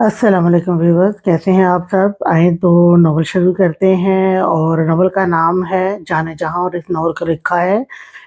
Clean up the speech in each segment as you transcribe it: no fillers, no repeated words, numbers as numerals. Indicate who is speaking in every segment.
Speaker 1: अस्सलाम वालेकुम व्यूअर्स, कैसे हैं आप सब? आए तो नॉवल शुरू करते हैं और नॉवल का नाम है जाने जहां और इस नॉवल को लिखा है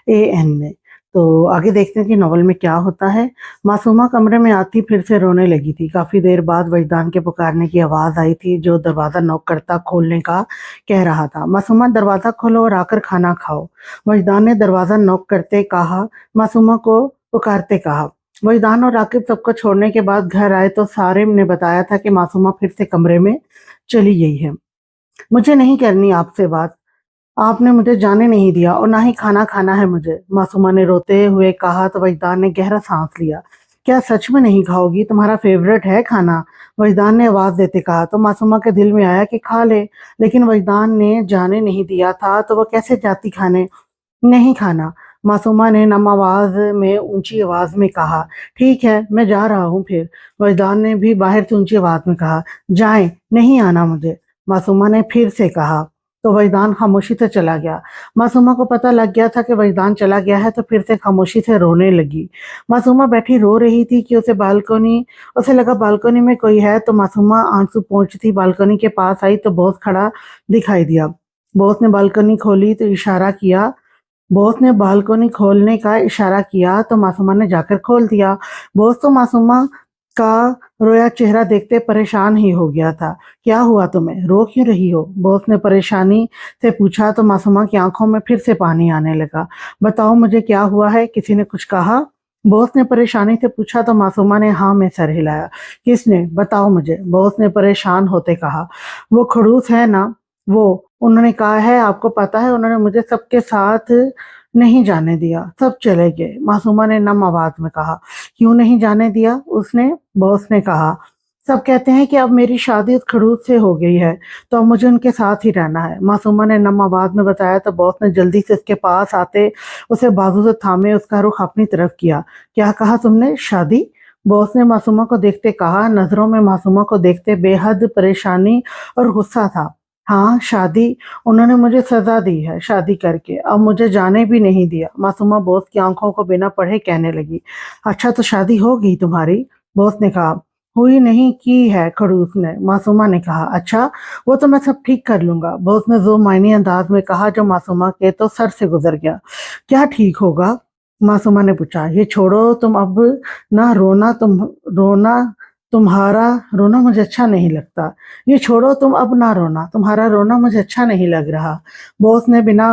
Speaker 1: एएन ने। तो आगे देखते हैं कि नॉवल में क्या होता है। मासूमा कमरे में आती फिर से रोने लगी थी। काफ़ी देर बाद वजदान के पुकारने की आवाज़ आई थी जो दरवाज़ा नॉक करता खोलने का कह रहा था। मासूमा दरवाज़ा खोलो और आकर खाना खाओ। वजदान ने दरवाज़ा नॉक करते कहा, मासूमा को पुकारते कहा। वहीदान और राकिब सबको छोड़ने के बाद घर आए तो सारिम ने बताया था कि मासूमा फिर से कमरे में चली गई है। मुझे नहीं करनी आपसे बात, आपने मुझे जाने नहीं दिया और ना ही खाना खाना है मुझे, मासूमा ने रोते हुए कहा तो वहीदान ने गहरा सांस लिया। क्या सच में नहीं खाओगी? तुम्हारा फेवरेट है खाना, वहीदान ने आवाज देते कहा। तो मासूमा के दिल में आया कि खा ले, लेकिन वहीदान ने जाने नहीं दिया था तो वह कैसे जाती खाने। नहीं खाना, मासूमा ने नम आवाज में ऊंची आवाज में कहा। ठीक है, मैं जा रहा हूँ फिर, वजदान ने भी बाहर से ऊंची आवाज में कहा। जाएं, नहीं आना मुझे, मासूमा ने फिर से कहा। तो वजदान खामोशी से चला गया। मासूमा को पता लग गया था कि वजदान चला गया है तो फिर से खामोशी से रोने लगी। मासूमा बैठी रो रही थी कि उसे लगा बालकनी में कोई है। तो मासूमा आंसू पोंछती बालकनी के पास आई तो बॉस खड़ा दिखाई दिया। बॉस ने बालकनी खोली तो इशारा किया बॉस ने बालकनी खोलने का इशारा किया तो मासूमा ने जाकर खोल दिया। बॉस तो मासूमा का रोया चेहरा देखते परेशान ही हो गया था। क्या हुआ तुम्हें, रो क्यों रही हो? बॉस ने परेशानी से पूछा तो मासूमा की आंखों में फिर से पानी आने लगा। बताओ मुझे क्या हुआ है, किसी ने कुछ कहा? बॉस ने परेशानी से पूछा तो मासूमा ने हाँ में सर हिलाया। किसने, बताओ मुझे, बॉस ने परेशान होते कहा। वो खड़ूस है ना, वो, उन्होंने कहा है, आपको पता है, उन्होंने मुझे सबके साथ नहीं जाने दिया, सब चले गए, मासूमा ने नम आवाज में कहा। क्यों नहीं जाने दिया उसने? बॉस ने कहा। सब कहते हैं कि अब मेरी शादी उस खड़ूस से हो गई है तो अब मुझे उनके साथ ही रहना है, मासूमा ने नम आवाज में बताया। तो बॉस ने जल्दी से उसके पास आते उसे बाजू से थामे उसका रुख अपनी तरफ किया। क्या कहा तुमने, शादी? बॉस ने मासूमा को देखते कहा। नजरों में मासूमा को देखते बेहद परेशानी और गुस्सा था। हाँ, शादी, उन्होंने मुझे सजा दी है शादी करके, अब मुझे जाने भी नहीं दिया, मासूमा बॉस की आंखों को बिना पढ़े कहने लगी। अच्छा तो शादी हो गई तुम्हारी? बॉस ने कहा। हुई नहीं, की है खड़ूस ने, मासूमा ने कहा। अच्छा, वो तो मैं सब ठीक कर लूंगा, बॉस ने जो मायनी अंदाज में कहा जो मासूमा के तो सर से गुजर गया। क्या ठीक होगा, मासूमा ने पूछा। ये छोड़ो तुम अब, ना रोना, रोना तुम्हारा रोना मुझे अच्छा नहीं लगता। ये छोड़ो तुम अब ना रोना, तुम्हारा रोना मुझे अच्छा नहीं लग रहा, बॉस ने बिना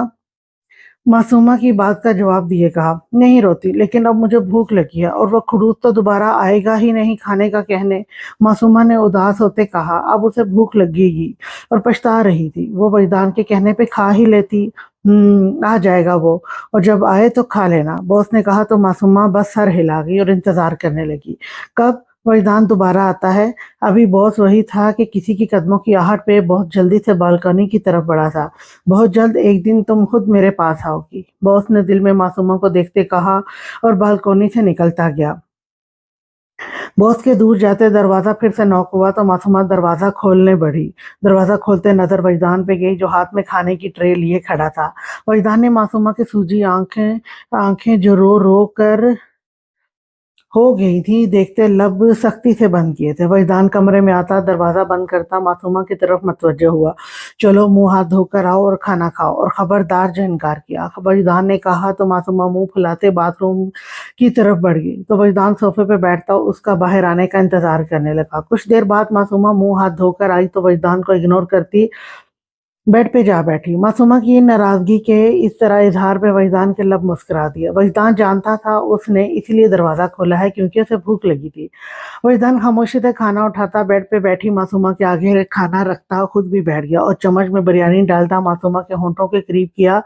Speaker 1: मासूमा की बात का जवाब दिए कहा। नहीं रोती, लेकिन अब मुझे भूख लगी है और वह खड़ूस तो दोबारा आएगा ही नहीं खाने का कहने, मासूमा ने उदास होते कहा। अब उसे भूख लगेगी और पछता रही थी, वो वजदान के कहने पे खा ही लेती। आ जाएगा वो, और जब आए तो खा लेना, बॉस ने कहा। तो मासूमा बस सर हिला गई और इंतजार करने लगी। कब वजदान दोबारा आता है? अभी बॉस वही था कि किसी की कदमों की आहट पे बहुत जल्दी से बालकनी की तरफ बढ़ा था। बहुत जल्द एक दिन तुम खुद मेरे पास आओगी, बॉस ने दिल में मासूमा को देखते कहा और बालकोनी से निकलता गया। बॉस के दूर जाते दरवाजा फिर से नॉक हुआ तो मासूमा दरवाजा खोलने बढ़ी। दरवाजा खोलते नजर वजदान पे गई जो हाथ में खाने की ट्रे लिए खड़ा था। वजदान ने मासूमा की सूजी आंखें आंखें जो रो रो कर हो गई थी देखते लब सख्ती से बंद किए थे। वजदान कमरे में आता दरवाजा बंद करता मासूमा की तरफ मतवज्जो हुआ। चलो मुंह हाथ धोकर आओ और खाना खाओ, और खबरदार जो इनकार किया, वजदान ने कहा तो मासूमा मुंह फुलाते बाथरूम की तरफ बढ़ गई। तो वजदान सोफे पे बैठता उसका बाहर आने का इंतजार करने लगा। कुछ देर बाद मासूमा मुंह हाथ धोकर आई तो वजदान को इग्नोर करती बेड पे जा बैठी। मासूमा की नाराजगी के इस तरह इजहार पे वजदान के लब मुस्कुरा दिया। वजदान जानता था उसने इसलिए दरवाजा खोला है क्योंकि उसे भूख लगी थी। वजदान खामोशी से खाना उठाता बेड पे बैठी मासूमा के आगे खाना रखता खुद भी बैठ गया और चम्मच में बिरयानी डालता मासूमा के होंठों के करीब किया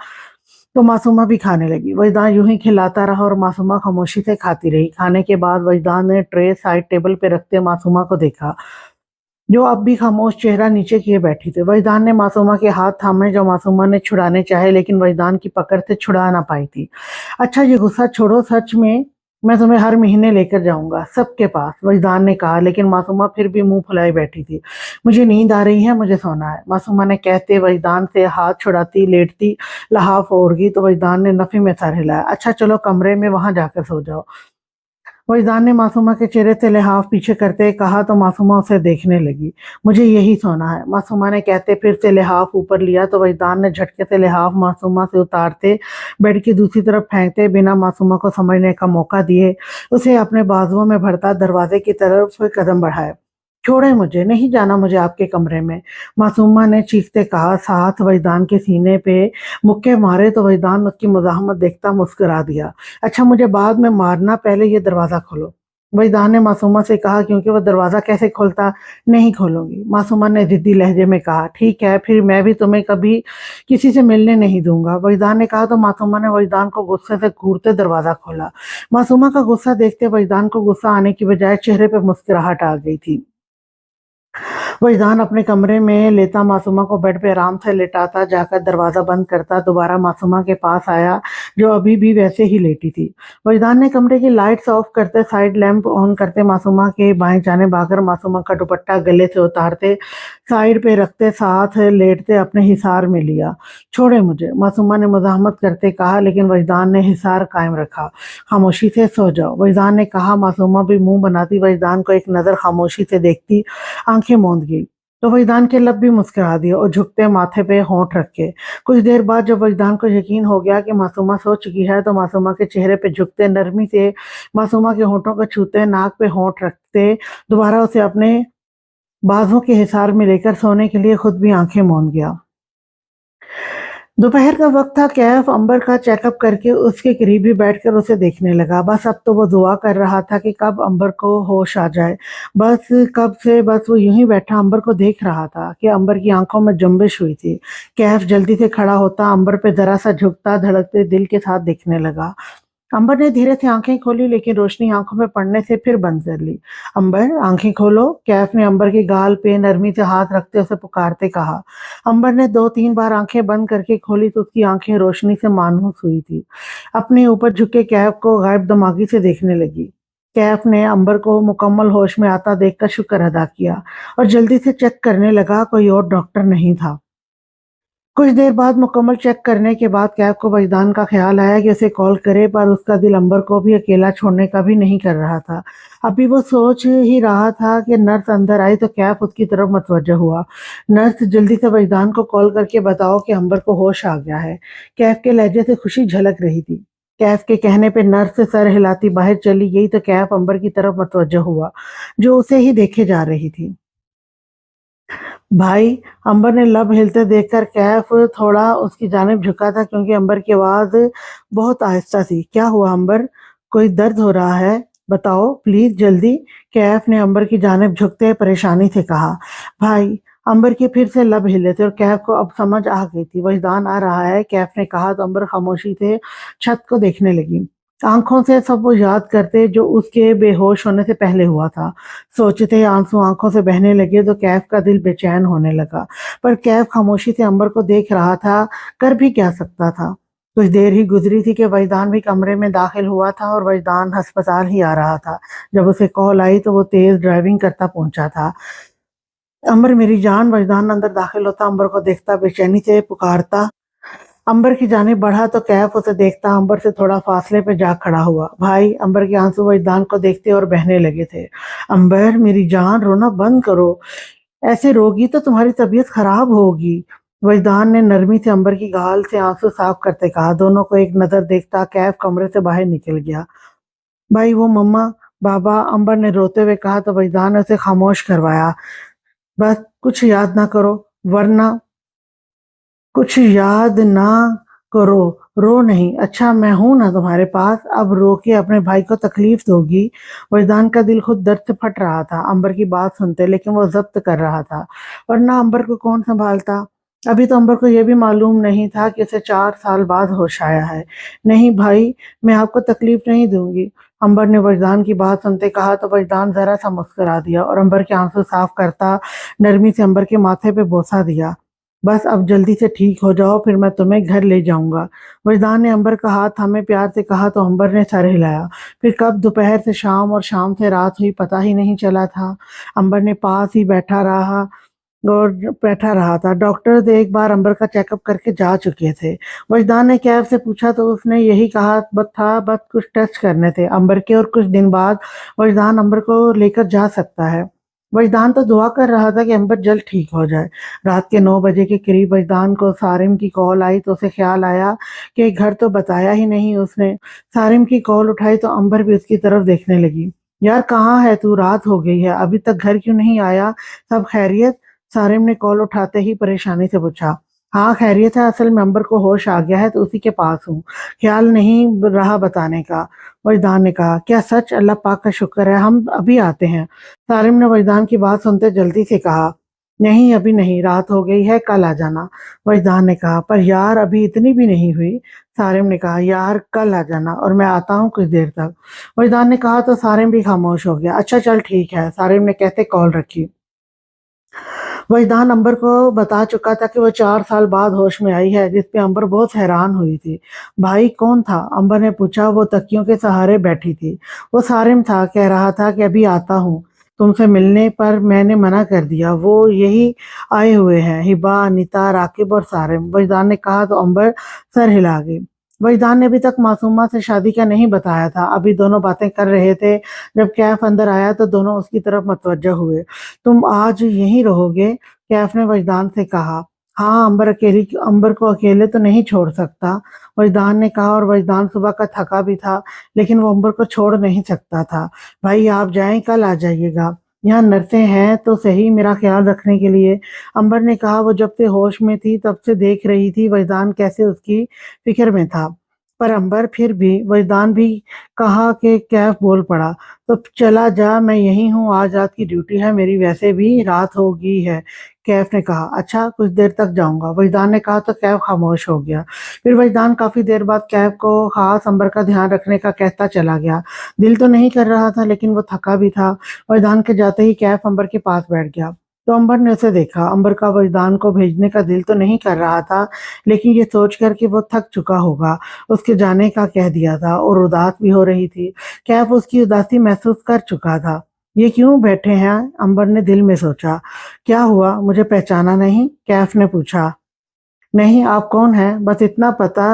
Speaker 1: तो मासूमा भी खाने लगी। वजदान यूं ही खिलाता रहा और मासूमा खामोशी से खाती रही। खाने के बाद वजदान ने ट्रे साइड टेबल पे रखते मासूमा को देखा जो अब भी खामोश चेहरा नीचे किए बैठी थी। वजदान ने मासूमा के हाथ थामे जो मासूमा ने छुड़ाने चाहे लेकिन वजदान की पकड़ से छुड़ा ना पाई थी। अच्छा ये गुस्सा छोड़ो, सच में मैं तुम्हें हर महीने लेकर जाऊंगा सबके पास, वजदान ने कहा, लेकिन मासूमा फिर भी मुंह फुलाए बैठी थी। मुझे नींद आ रही है, मुझे सोना है, मासूमा ने कहते वजदान से हाथ छुड़ाती लेटती लहाफ ओढ़ गई। तो वजदान ने नफी में सर हिलाया। अच्छा चलो कमरे में वहां जाकर सो जाओ, वजदान ने मासूमा के चेहरे से लिहाफ पीछे करते कहा तो मासूमा उसे देखने लगी। मुझे यही सोना है, मासूमा ने कहते फिर से लिहाफ ऊपर लिया तो वजदान ने झटके से लिहाफ मासूमा से उतारते बेड की दूसरी तरफ फेंकते बिना मासूमा को समझने का मौका दिए उसे अपने बाजुओं में भरता दरवाजे की तरफ कदम बढ़ाए। छोड़े मुझे, नहीं जाना मुझे आपके कमरे में, मासूमा ने चीखते कहा। साथ वजदान के सीने पे मुक्के मारे तो वजदान उसकी मुज़ाहमत देखता मुस्कुरा दिया। अच्छा मुझे बाद में मारना, पहले ये दरवाज़ा खोलो। वजदान ने मासूमा से कहा। क्योंकि वह दरवाज़ा कैसे खोलता? नहीं खोलूंगी, मासूमा ने जिद्दी लहजे में कहा। ठीक है, फिर मैं भी तुम्हें कभी किसी से मिलने नहीं दूंगा, वजदान ने कहा तो मासूमा ने वजदान को गुस्से से घूरते दरवाज़ा खोला। मासूमा का गुस्सा देखते वजदान को गुस्सा आने की बजाय चेहरे पर मुस्कुराहट आ गई थी। वजदान अपने कमरे में लेता मासूमा को बेड पे आराम से लेटाता, जाकर दरवाज़ा बंद करता, दोबारा मासूमा के पास आया जो अभी भी वैसे ही लेटी थी। वजदान ने कमरे की लाइट्स ऑफ करते, साइड लैंप ऑन करते मासूमा के बाएं जानिब आकर मासूमा का दुपट्टा गले से उतारते साइड पे रखते साथ लेटते अपने हिसार में लिया। छोड़े मुझे, मासूमा ने मुज़ाहमत करते कहा, लेकिन वजदान ने हिसार कायम रखा। खामोशी से सो जाओ, वजदान ने कहा। मासूमा भी मुंह बनाती वजदान को एक नज़र खामोशी से देखती आंखें मूंद गई तो वजदान के लब भी मुस्कुरा दिए और झुकते माथे पे होंठ रखे। कुछ देर बाद जब वजदान को यकीन हो गया कि मासूमा सो चुकी है तो मासूमा के चेहरे पे झुकते नरमी से मासूमा के होंठों को छूते, नाक पे होंठ रखते दोबारा उसे अपने बाजुओं के हिसार में लेकर सोने के लिए खुद भी आंखें मूंद गया। दोपहर का वक्त था। कैफ अंबर का चेकअप करके उसके करीब ही बैठकर उसे देखने लगा। बस अब तो वो दुआ कर रहा था कि कब अंबर को होश आ जाए। बस कब से बस वो यूं ही बैठा अंबर को देख रहा था कि अंबर की आंखों में जंबिश हुई थी। कैफ जल्दी से खड़ा होता, अंबर पे जरा सा झुकता, धड़कते दिल के साथ देखने लगा। अंबर ने धीरे से आंखें खोली, लेकिन रोशनी आंखों में पड़ने से फिर बंद कर ली। अंबर, आंखें खोलो, कैफ ने अंबर के गाल पे नरमी से हाथ रखते उसे पुकारते कहा। अंबर ने 2-3 बार आंखें बंद करके खोली तो उसकी आंखें रोशनी से मानूस हुई थी। अपने ऊपर झुके कैफ को गायब दिमागी से देखने लगी। कैफ ने अंबर को मुकम्मल होश में आता देखकर शुक्र अदा किया और जल्दी से चेक करने लगा, कोई और डॉक्टर नहीं था। कुछ देर बाद मुकम्मल चेक करने के बाद कैफ को वजदान का ख्याल आया कि उसे कॉल करे, पर उसका दिल अंबर को भी अकेला छोड़ने का भी नहीं कर रहा था। अभी वो सोच ही रहा था कि नर्स अंदर आई तो कैफ उसकी तरफ मतवज्जा हुआ। नर्स, जल्दी से वजदान को कॉल करके बताओ कि अंबर को होश आ गया है। कैफ के लहजे से खुशी झलक रही थी। कैफ के कहने पे नर्स से सर हिलाती बाहर चली गई तो कैफ अंबर की तरफ मतवज्जा हुआ जो उसे ही देखे जा रही थी। भाई, अंबर ने लब हिलते देखकर कैफ थोड़ा उसकी जानिब झुका था क्योंकि अंबर की आवाज बहुत आहिस्ता थी। क्या हुआ अंबर, कोई दर्द हो रहा है? बताओ प्लीज जल्दी, कैफ ने अंबर की जानिब झुकते परेशानी से कहा। भाई, अंबर के फिर से लब हिले थे और कैफ को अब समझ आ गई थी वजदान आ रहा है, कैफ ने कहा तो अंबर खामोशी से छत को देखने लगी। आंखों से सब वो याद करते जो उसके बेहोश होने से पहले हुआ था। सोचते आंसू आंखों से बहने लगे तो कैफ का दिल बेचैन होने लगा, पर कैफ खामोशी से अंबर को देख रहा था, कर भी क्या सकता था। कुछ देर ही गुजरी थी कि वजदान भी कमरे में दाखिल हुआ था और वजदान अस्पताल ही आ रहा था। जब उसे कॉल आई तो वो तेज ड्राइविंग करता पहुंचा था। अंबर मेरी जान, वजदान अंदर दाखिल होता, अंबर को देखता बेचैनी से पुकारता। अंबर की जानिब बढ़ा तो कैफ उसे देखता अंबर से थोड़ा फासले पे जा खड़ा हुआ। भाई, अंबर के आंसू वजदान को देखते और बहने लगे थे। अंबर मेरी जान, रोना बंद करो, ऐसे रोगी तो तुम्हारी तबीयत खराब होगी। वजदान ने नरमी से अंबर की गाल से आंसू साफ करते कहा। दोनों को एक नजर देखता कैफ कमरे से बाहर निकल गया। भाई, वो मम्मा, बाबा, अंबर ने रोते हुए कहा तो वजदान ने उसे खामोश करवाया। बस कुछ याद ना करो, वरना कुछ याद ना करो, रो नहीं, अच्छा मैं हूं ना तुम्हारे पास, अब रो के अपने भाई को तकलीफ दोगी। वजदान का दिल खुद दर्द से फट रहा था अंबर की बात सुनते, लेकिन वो जब्त कर रहा था, वरना अंबर को कौन संभालता। अभी तो अंबर को यह भी मालूम नहीं था कि उसे 4 साल बाद होश आया है। नहीं भाई, मैं आपको तकलीफ नहीं दूंगी, अंबर ने वजदान की बात सुनते कहा तो वजदान जरा सा मुस्कुरा दिया और अंबर के आंसू साफ करता नरमी से अंबर के माथे पे बोसा दिया। बस अब जल्दी से ठीक हो जाओ, फिर मैं तुम्हें घर ले जाऊंगा। वजदान ने अंबर का हाथ थामे प्यार से कहा तो अंबर ने सर हिलाया। फिर कब दोपहर से शाम और शाम से रात हुई पता ही नहीं चला था। अंबर ने पास ही बैठा रहा, और बैठा रहा था। डॉक्टर एक बार अंबर का चेकअप करके जा चुके थे। वजदान ने कैफ से पूछा तो उसने यही कहा बस कुछ टेस्ट करने थे अंबर के, और कुछ दिन बाद वजदान अंबर को लेकर जा सकता है। वजदान तो दुआ कर रहा था कि अंबर जल्द ठीक हो जाए। रात के 9 बजे के करीब वजदान को सारिम की कॉल आई तो उसे ख्याल आया कि घर तो बताया ही नहीं उसने। सारिम की कॉल उठाई तो अंबर भी उसकी तरफ देखने लगी। यार कहाँ है तू, रात हो गई है, अभी तक घर क्यों नहीं आया, सब खैरियत? सारिम ने कॉल उठाते ही परेशानी से पूछा। हाँ खैरियत है, असल में अंबर को होश आ गया है तो उसी के पास हूँ, ख्याल नहीं रहा बताने का। वजदान ने कहा, क्या सच? अल्लाह पाक का शुक्र है, हम अभी आते हैं। सारिम ने वजदान की बात सुनते जल्दी से कहा, नहीं अभी नहीं, रात हो गई है, कल आ जाना। वजदान ने कहा, पर यार अभी इतनी भी नहीं हुई। सारिम ने कहा, यार कल आ जाना और मैं आता हूँ कुछ देर तक। वजदान ने कहा तो सारिम भी खामोश हो गया। अच्छा चल ठीक है, सारिम ने कहते कॉल रखी। वजदान अंबर को बता चुका था कि वो 4 साल बाद होश में आई है, जिस पे अंबर बहुत हैरान हुई थी। भाई कौन था? अंबर ने पूछा। वो तकियों के सहारे बैठी थी। वो सारिम था, कह रहा था कि अभी आता हूँ, तुमसे मिलने पर मैंने मना कर दिया। वो यही आए हुए हैं, हिबा, अनीता, राकिब और सारिम। वजदान ने कहा तो अंबर सर हिला गई। वजदान ने अभी तक मासूमा से शादी का नहीं बताया था। अभी दोनों बातें कर रहे थे। जब कैफ अंदर आया तो दोनों उसकी तरफ मतवज्जा हुए। तुम आज यहीं रहोगे? कैफ ने वजदान से कहा। हाँ, अंबर को अकेले तो नहीं छोड़ सकता, वजदान ने कहा। और वजदान सुबह का थका भी था, लेकिन वो अंबर को छोड़ नहीं सकता था। भाई आप जाएं, कल आ जाइएगा, यहाँ नर्सें हैं तो सही मेरा ख्याल रखने के लिए। अंबर ने कहा। वो जब से होश में थी तब से देख रही थी वजदान कैसे उसकी फिक्र में था। पर अंबर फिर भी, वजदान भी कहा कि कैफ बोल पड़ा, तो चला जा, मैं यहीं हूँ, आज रात की ड्यूटी है मेरी, वैसे भी रात हो गई है। कैफ ने कहा, अच्छा कुछ देर तक जाऊंगा, वजदान ने कहा तो कैफ खामोश हो गया। फिर वजदान काफी देर बाद कैफ को खास अंबर का ध्यान रखने का कहता चला गया। दिल तो नहीं कर रहा था लेकिन वो थका भी था। वजदान के जाते ही कैफ अंबर के पास बैठ गया। तो अंबर ने उसे देखा। अंबर का वजदान को भेजने का दिल तो नहीं कर रहा था, लेकिन ये सोच कर कि वो थक चुका होगा, उसके जाने का कह दिया था, और उदास भी हो रही थी। कैफ उसकी उदासी महसूस कर चुका था। ये क्यों बैठे हैं? अंबर ने दिल में सोचा। क्या हुआ, मुझे पहचाना नहीं? कैफ ने पूछा। नहीं, आप कौन हैं? बस इतना पता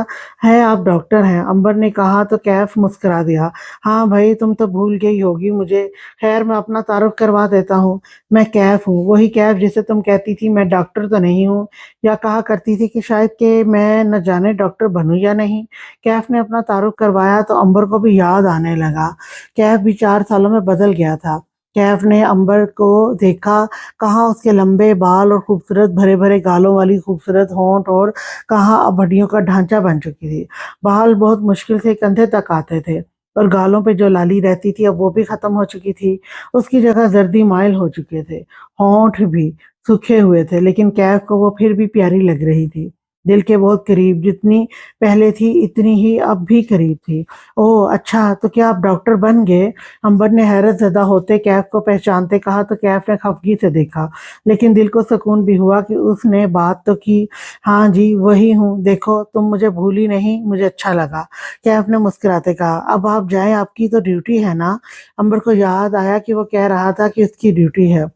Speaker 1: है आप डॉक्टर हैं, अंबर ने कहा तो कैफ मुस्कुरा दिया। हाँ भाई, तुम तो भूल गई होगी मुझे। खैर मैं अपना तारुफ करवा देता हूँ। मैं कैफ हूँ, वही कैफ जिसे तुम कहती थी मैं डॉक्टर तो नहीं हूँ, या कहा करती थी कि शायद कि मैं न जाने डॉक्टर बनूं या नहीं। कैफ ने अपना तारुफ करवाया तो अंबर को भी याद आने लगा। कैफ भी 4 सालों में बदल गया था। कैफ ने अंबर को देखा, कहाँ उसके लंबे बाल और खूबसूरत भरे भरे गालों वाली खूबसूरत होंठ, और कहाँ अब हड्डियों का ढांचा बन चुकी थी। बाल बहुत मुश्किल से कंधे तक आते थे, और गालों पे जो लाली रहती थी अब वो भी खत्म हो चुकी थी। उसकी जगह जर्दी माइल हो चुके थे। होंठ भी सूखे हुए थे, लेकिन कैफ को वो फिर भी प्यारी लग रही थी। दिल के बहुत करीब, जितनी पहले थी इतनी ही अब भी करीब थी। ओह अच्छा, तो क्या आप डॉक्टर बन गए? अंबर ने हैरत ज़दा होते कैफ को पहचानते कहा तो कैफ ने खफगी से देखा, लेकिन दिल को सुकून भी हुआ कि उसने बात तो की। हाँ जी वही हूँ, देखो तुम मुझे भूली नहीं, मुझे अच्छा लगा, कैफ ने मुस्कुराते कहा। अब आप जाएं, आपकी तो ड्यूटी है ना? अंबर को याद आया कि वो कह रहा था कि उसकी ड्यूटी है।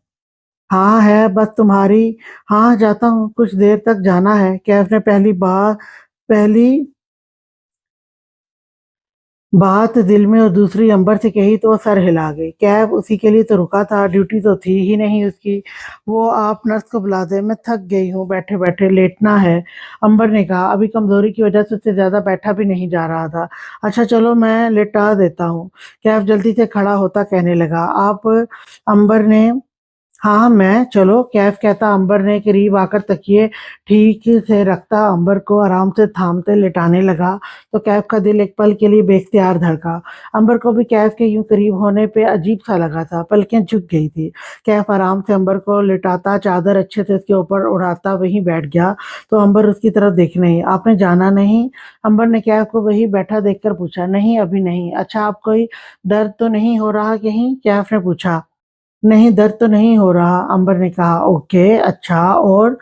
Speaker 1: हाँ है, बस तुम्हारी। हाँ जाता हूँ, कुछ देर तक जाना है, कैफ ने पहली बात दिल में और दूसरी अंबर से कही तो वो सर हिला गई। कैब उसी के लिए तो रुका था, ड्यूटी तो थी ही नहीं उसकी। वो आप नर्स को बुला दे, मैं थक गई हूँ, बैठे बैठे लेटना है, अंबर ने कहा। अभी कमजोरी की वजह से उससे ज्यादा बैठा भी नहीं जा रहा था। अच्छा चलो मैं लेटा देता हूँ, कैब जल्दी से खड़ा होता कहने लगा। आप? अंबर ने हाँ मैं, चलो, कैफ कहता अंबर ने करीब आकर तकिए ठीक से रखता अंबर को आराम से थामते लेटाने लगा। तो कैफ का दिल एक पल के लिए बेख्तियार धड़का। अंबर को भी कैफ के यूं करीब होने पे अजीब सा लगा था, पलकें झुक गई थी। कैफ आराम से अंबर को लिटाता, चादर अच्छे से उसके ऊपर उड़ाता वहीं बैठ गया। तो अंबर उसकी तरफ देखने ही, आपने जाना नहीं? अंबर ने कैफ को वहीं बैठा देखकर पूछा। नहीं अभी नहीं। अच्छा आप कोई दर्द तो नहीं हो रहा कहीं? कैफ ने पूछा। नहीं, दर्द तो नहीं हो रहा, अंबर ने कहा। ओके, अच्छा। और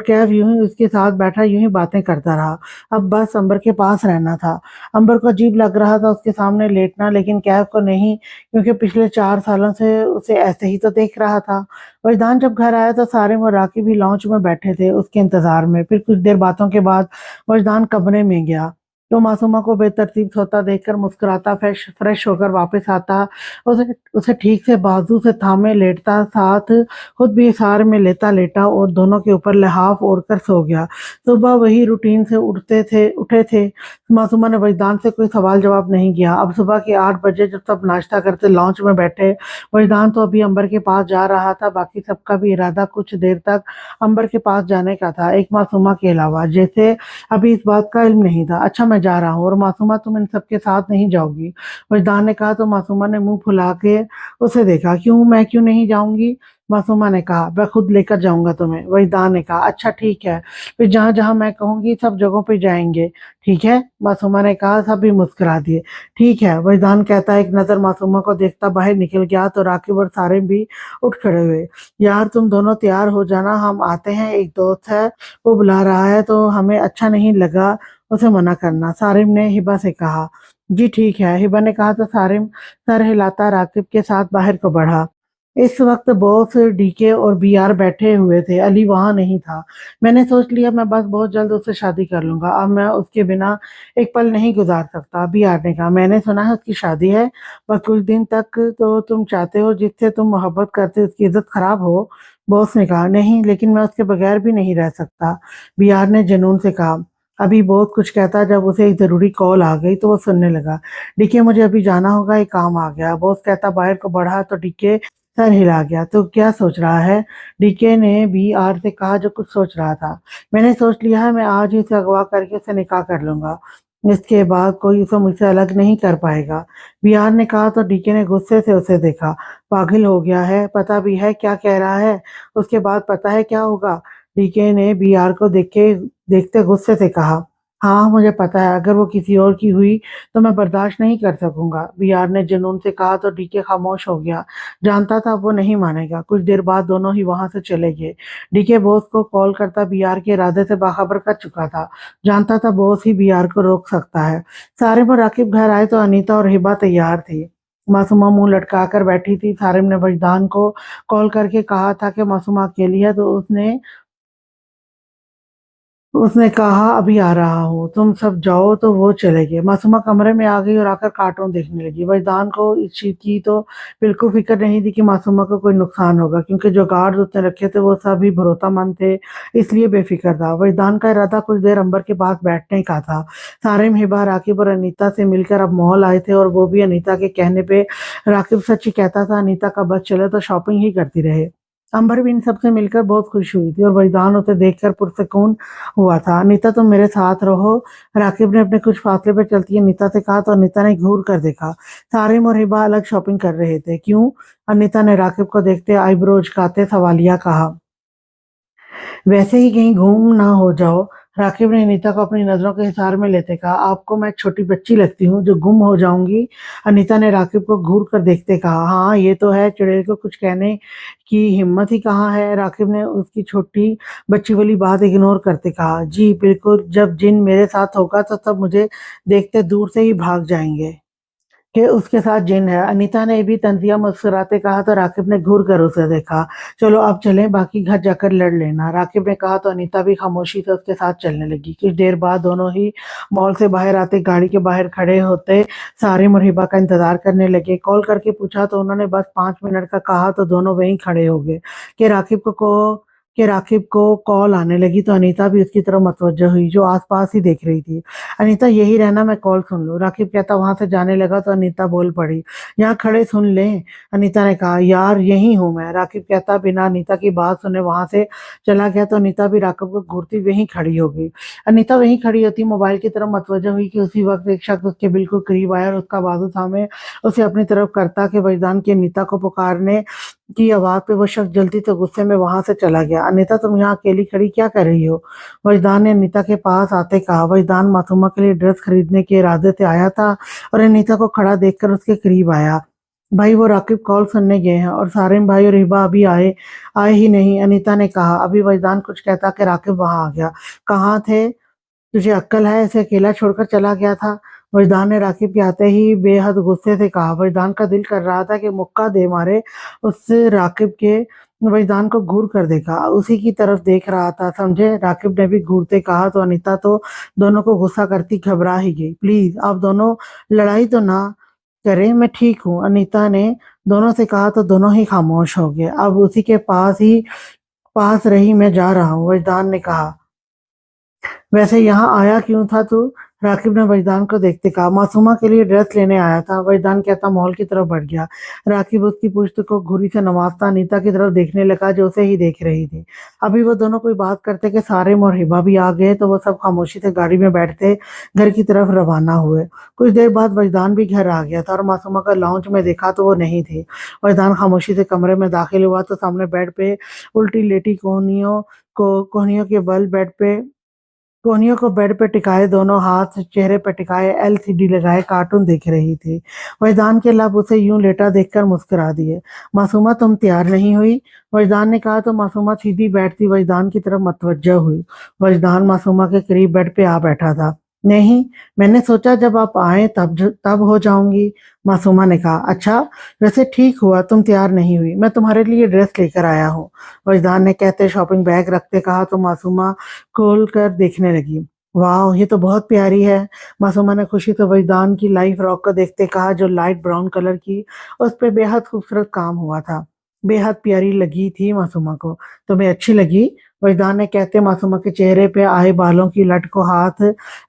Speaker 1: कैव यूं ही उसके साथ बैठा यूं ही बातें करता रहा। अब बस अंबर के पास रहना था। अंबर को अजीब लग रहा था उसके सामने लेटना, लेकिन कैव को नहीं, क्योंकि पिछले 4 सालों से उसे ऐसे ही तो देख रहा था। वजदान जब घर आया तो सारिम और राकिब भी लॉन्च में बैठे थे उसके इंतजार में। फिर कुछ देर बातों के बाद वजदान कमरे में गया। तो मासूमा को बेतरतीब सोता देखकर मुस्कुराता फ्रेश फ्रेश होकर वापस आता। उसे उसे ठीक से बाजू से थामे लेटता, साथ खुद भी इशारे में लेटा लेटा और दोनों के ऊपर लिहाफ ओढ़कर सो गया। सुबह वही रूटीन से उठे थे। मासूमा ने वजदान से कोई सवाल जवाब नहीं किया। अब सुबह के 8 बजे जब सब नाश्ता करते लॉन्च में बैठे, वजदान तो अभी अंबर के पास जा रहा था। बाकी सबका भी इरादा कुछ देर तक अंबर के पास जाने का था, एक मासूमा के अलावा, जैसे अभी इस बात का इल्म नहीं था। अच्छा, मैं जा रहा हूँ। और मासूमा, तुम इन सबके साथ नहीं जाओगी? वजदान ने कहा। तो मासूमा ने मुंह फुला के उसे देखा। क्यों, मैं क्यों नहीं जाऊंगी? मासूमा ने कहा। मैं खुद लेकर जाऊंगा तुम्हें। वजदान ने कहा। अच्छा ठीक है, फिर जहां जहां मैं कहूंगी सब जगहों पे जाएंगे, ठीक है? मासूमा ने कहा। सब भी मुस्कुरा दिए। ठीक है, वजदान कहता। एक नजर मासूमा को देखता बाहर निकल गया तो राकिब और सारे भी उठ खड़े हुए। यार तुम दोनों तैयार हो जाना, हम आते हैं, एक दोस्त है वो बुला रहा है, तो हमें अच्छा नहीं लगा उसे मना करना, सारिम ने हिबा से कहा। जी ठीक है, हिबा ने कहा। तो सारिम सर हिलाता राकिब के साथ बाहर को बढ़ा। इस वक्त बॉस, डीके और बीआर बैठे हुए थे। अली वहां नहीं था। मैंने सोच लिया मैं बस बहुत जल्द उससे शादी कर लूंगा। अब मैं उसके बिना एक पल नहीं गुजार सकता। बीआर ने कहा। मैंने सुना है उसकी शादी है, बस कुछ दिन तक तो तुम चाहते हो जिससे तुम मोहब्बत करते उसकी इज्जत खराब हो? बॉस ने कहा। नहीं, लेकिन मैं उसके बगैर भी नहीं रह सकता, बीआर ने जुनून से कहा। अभी बहुत कुछ कहता, जब उसे एक जरूरी कॉल आ गई तो वो सुनने लगा। डीके, मुझे अभी जाना होगा, एक काम आ गया, बॉस कहता। बाहर को बढ़ा तो डीके सर हिला गया। तो क्या सोच रहा है? डीके ने बीआर से कहा, जो कुछ सोच रहा था। मैंने सोच लिया है, मैं आज ही उसे अगवा करके उसे निकाह कर लूंगा। इसके बाद कोई उसे मुझसे अलग नहीं कर पाएगा, बीआर ने कहा। तो डीके ने गुस्से से उसे देखा। पागल हो गया है? पता भी है क्या कह रहा है? उसके बाद पता है क्या होगा? डीके ने बीआर को देखते गुस्से से कहा। हाँ मुझे पता है, अगर वो किसी और की हुई तो मैं बर्दाश्त नहीं कर सकूंगा, बीआर ने जुनून से कहा। तो डीके खामोश हो गया। जानता था वो नहीं मानेगा। कुछ देर बाद दोनों ही वहां से चले गए। डीके बॉस को कॉल करता बीआर के इरादे से बाखबर कर चुका था। जानता था बॉस ही बीआर को रोक सकता है। सारिम और राकिब घर आए तो अनीता और हिबा तैयार थी। मासूमा मुंह लटका कर बैठी थी। सारिम ने वजदान को कॉल करके कहा था कि मासूमा अकेली है, तो उसने कहा अभी आ रहा हूँ, तुम सब जाओ। तो वो चले गए। मासूमा कमरे में आ गई और आकर कार्टून देखने लगी। वजदान को इस चीज की तो बिल्कुल फिक्र नहीं थी कि मासूमा को कोई नुकसान होगा, क्योंकि जो गार्ड उसने रखे थे वो सभी भरोसामंद थे, इसलिए बेफिक्र था। वजदान का इरादा कुछ देर अंबर के पास बैठने का था। सारिम, हिबा, राकिब और अनीता से मिलकर अब मॉल आए थे, और वो भी अनीता के कहने पे। राकिब सच ही कहता था, अनीता का बस चले तो शॉपिंग ही करती रहे। अंबर भी इन सबसे मिलकर बहुत खुश हुई थी, और वजदान उसे देखकर पुरसकून हुआ था। अनीता तुम मेरे साथ रहो, राकिब ने अपने कुछ फासले पर चलती अनीता से कहा। तो अनीता ने घूर कर देखा। सारिम और हिबा अलग शॉपिंग कर रहे थे। क्यों? अनीता ने राकिब को देखते आईब्रो उचकाते सवालिया कहा। वैसे ही कहीं घूम ना हो जाओ, राकिब ने अनीता को अपनी नजरों के हिसार में लेते कहा। आपको मैं छोटी बच्ची लगती हूँ जो गुम हो जाऊंगी? अनीता ने राकिब को घूर कर देखते कहा। हाँ ये तो है, चुड़ैल को कुछ कहने की हिम्मत ही कहाँ है? राकिब ने उसकी छोटी बच्ची वाली बात इग्नोर करते कहा। जी बिल्कुल, जब जिन मेरे साथ होगा तो सब मुझे देखते दूर से ही भाग जाएंगे कि उसके साथ जिन है। अनीता ने भी तंजिया मुस्कुराते कहा। तो राकिब ने घूर कर उसे देखा। चलो अब चलें, बाकी घर जाकर लड़ लेना, राकिब ने कहा। तो अनीता भी खामोशी से उसके साथ चलने लगी। कुछ देर बाद दोनों ही मॉल से बाहर आते गाड़ी के बाहर खड़े होते सारिम और हिबा का इंतजार करने लगे। कॉल करके पूछा तो उन्होंने बस 5 मिनट का कहा, तो दोनों वहीं खड़े हो गए कि राकिब को कॉल आने लगी। तो अनीता भी उसकी तरफ मतवज्जो हुई, जो आसपास ही देख रही थी। अनीता यही रहना, मैं कॉल सुन लूं, राकिब कहता। वहां से जाने लगा तो अनीता बोल पड़ी। यहाँ खड़े सुन लें, अनीता ने कहा। यार यही हूं मैं, राकिब कहता। बिना अनीता की बात सुने वहां से चला गया। तो अनीता भी राकिब को घूरती वहीं खड़ी हो गई। अनीता वहीं खड़ी होती मोबाइल की तरफ मतवज्जो हुई कि उसी वक्त एक शख्स उसके बिल्कुल करीब आया और उसका बाजू थामे उसे अपनी तरफ करता कि वजदान की अनीता को पुकारने की आवाज पे वो शख्स जल्दी से गुस्से में वहां से चला गया। अनीता तुम यहाँ अकेली खड़ी क्या कर रही हो? वजदान ने अनीता के पास आते कहा। वजदान मासूमा के लिए ड्रेस खरीदने के इरादे से आया था और अनीता को खड़ा देखकर उसके करीब आया। भाई वो राकिब कॉल सुनने गए हैं और सारिम भाई और हिबा अभी आए आए ही नहीं। अनीता ने कहा। अभी वजदान कुछ कहता कि राकिब वहां आ गया। कहाँ थे? तुझे अक्ल है? ऐसे अकेला छोड़कर चला गया था। वजदान ने राकिब के आते ही बेहद गुस्से से कहा। वजदान का दिल कर रहा था कि मुक्का दे मारे उससे राकिब के। वजदान को घूर कर देखा, उसी की तरफ देख रहा था। समझे? राकिब ने भी घूरते कहा। तो अनीता तो दोनों को गुस्सा करती घबरा ही गई। प्लीज आप दोनों लड़ाई तो ना करें, मैं ठीक हूँ, अनीता ने दोनों से कहा। तो दोनों ही खामोश हो गए। अब उसी के पास रही मैं जा रहा हूँ, वजदान ने कहा। वैसे यहाँ आया क्यों था तू? राकिब ने वजदान को देखते कहा। मासूमा के लिए ड्रेस लेने आया था, वजदान कहता मॉल की तरफ बढ़ गया। राकिब उसकी पुश्त को घुरी से नवाजता अनीता की तरफ देखने लगा जो उसे ही देख रही थी। अभी वो दोनों कोई बात करते कि सारिम और हिबा भी आ गए। तो वो सब खामोशी से गाड़ी में बैठते घर की तरफ रवाना हुए। कुछ देर बाद वजदान भी घर आ गया था और मासूमा का लाउंज में देखा तो वो नहीं थी। वजदान खामोशी से कमरे में दाखिल हुआ तो सामने बेड पे उल्टी लेटी कोहनियों के बल कोहनियों को बेड पे टिकाए, दोनों हाथ चेहरे पे टिकाए एलसीडी लगाए कार्टून देख रही थी। वजदान के लब उसे यूं लेटा देखकर मुस्कुरा दिए। मासूमा तुम तैयार नहीं हुई? वजदान ने कहा। तो मासूमा सीधी बैठती वजदान की तरफ मतवज्जा हुई। वजदान मासूमा के करीब बेड पे आ बैठा था। नहीं, मैंने सोचा जब आप आए तब हो जाऊंगी, मासूमा ने कहा। अच्छा, वैसे ठीक हुआ तुम तैयार नहीं हुई, मैं तुम्हारे लिए ड्रेस लेकर आया हूँ, वजदान ने कहते शॉपिंग बैग रखते कहा। तो मासूमा खोल कर देखने लगी। वाह, ये तो बहुत प्यारी है, मासूमा ने खुशी से वजदान की लाइफ रॉक को देखते कहा, जो लाइट ब्राउन कलर की उस पे बेहद खूबसूरत काम हुआ था। बेहद प्यारी लगी थी मासूमा को। तुम्हें अच्छी लगी? वजदान ने कहते मासूमा के चेहरे पे आए बालों की लट को हाथ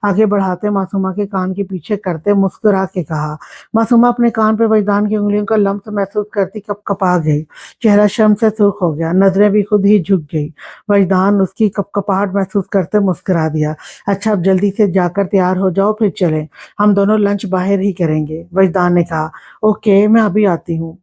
Speaker 1: आगे बढ़ाते मासूमा के कान के पीछे करते मुस्कुरा के कहा। मासूमा अपने कान पे वजदान की उंगलियों का लम्स महसूस करती कपकपा गई। चेहरा शर्म से सुर्ख हो गया, नजरें भी खुद ही झुक गई। वजदान उसकी कपकपाहट महसूस करते मुस्कुरा दिया। अच्छा, अब जल्दी से जाकर तैयार हो जाओ, फिर चलें, हम दोनों लंच बाहर ही करेंगे, वजदान ने कहा। ओके, मैं अभी आती हूँ।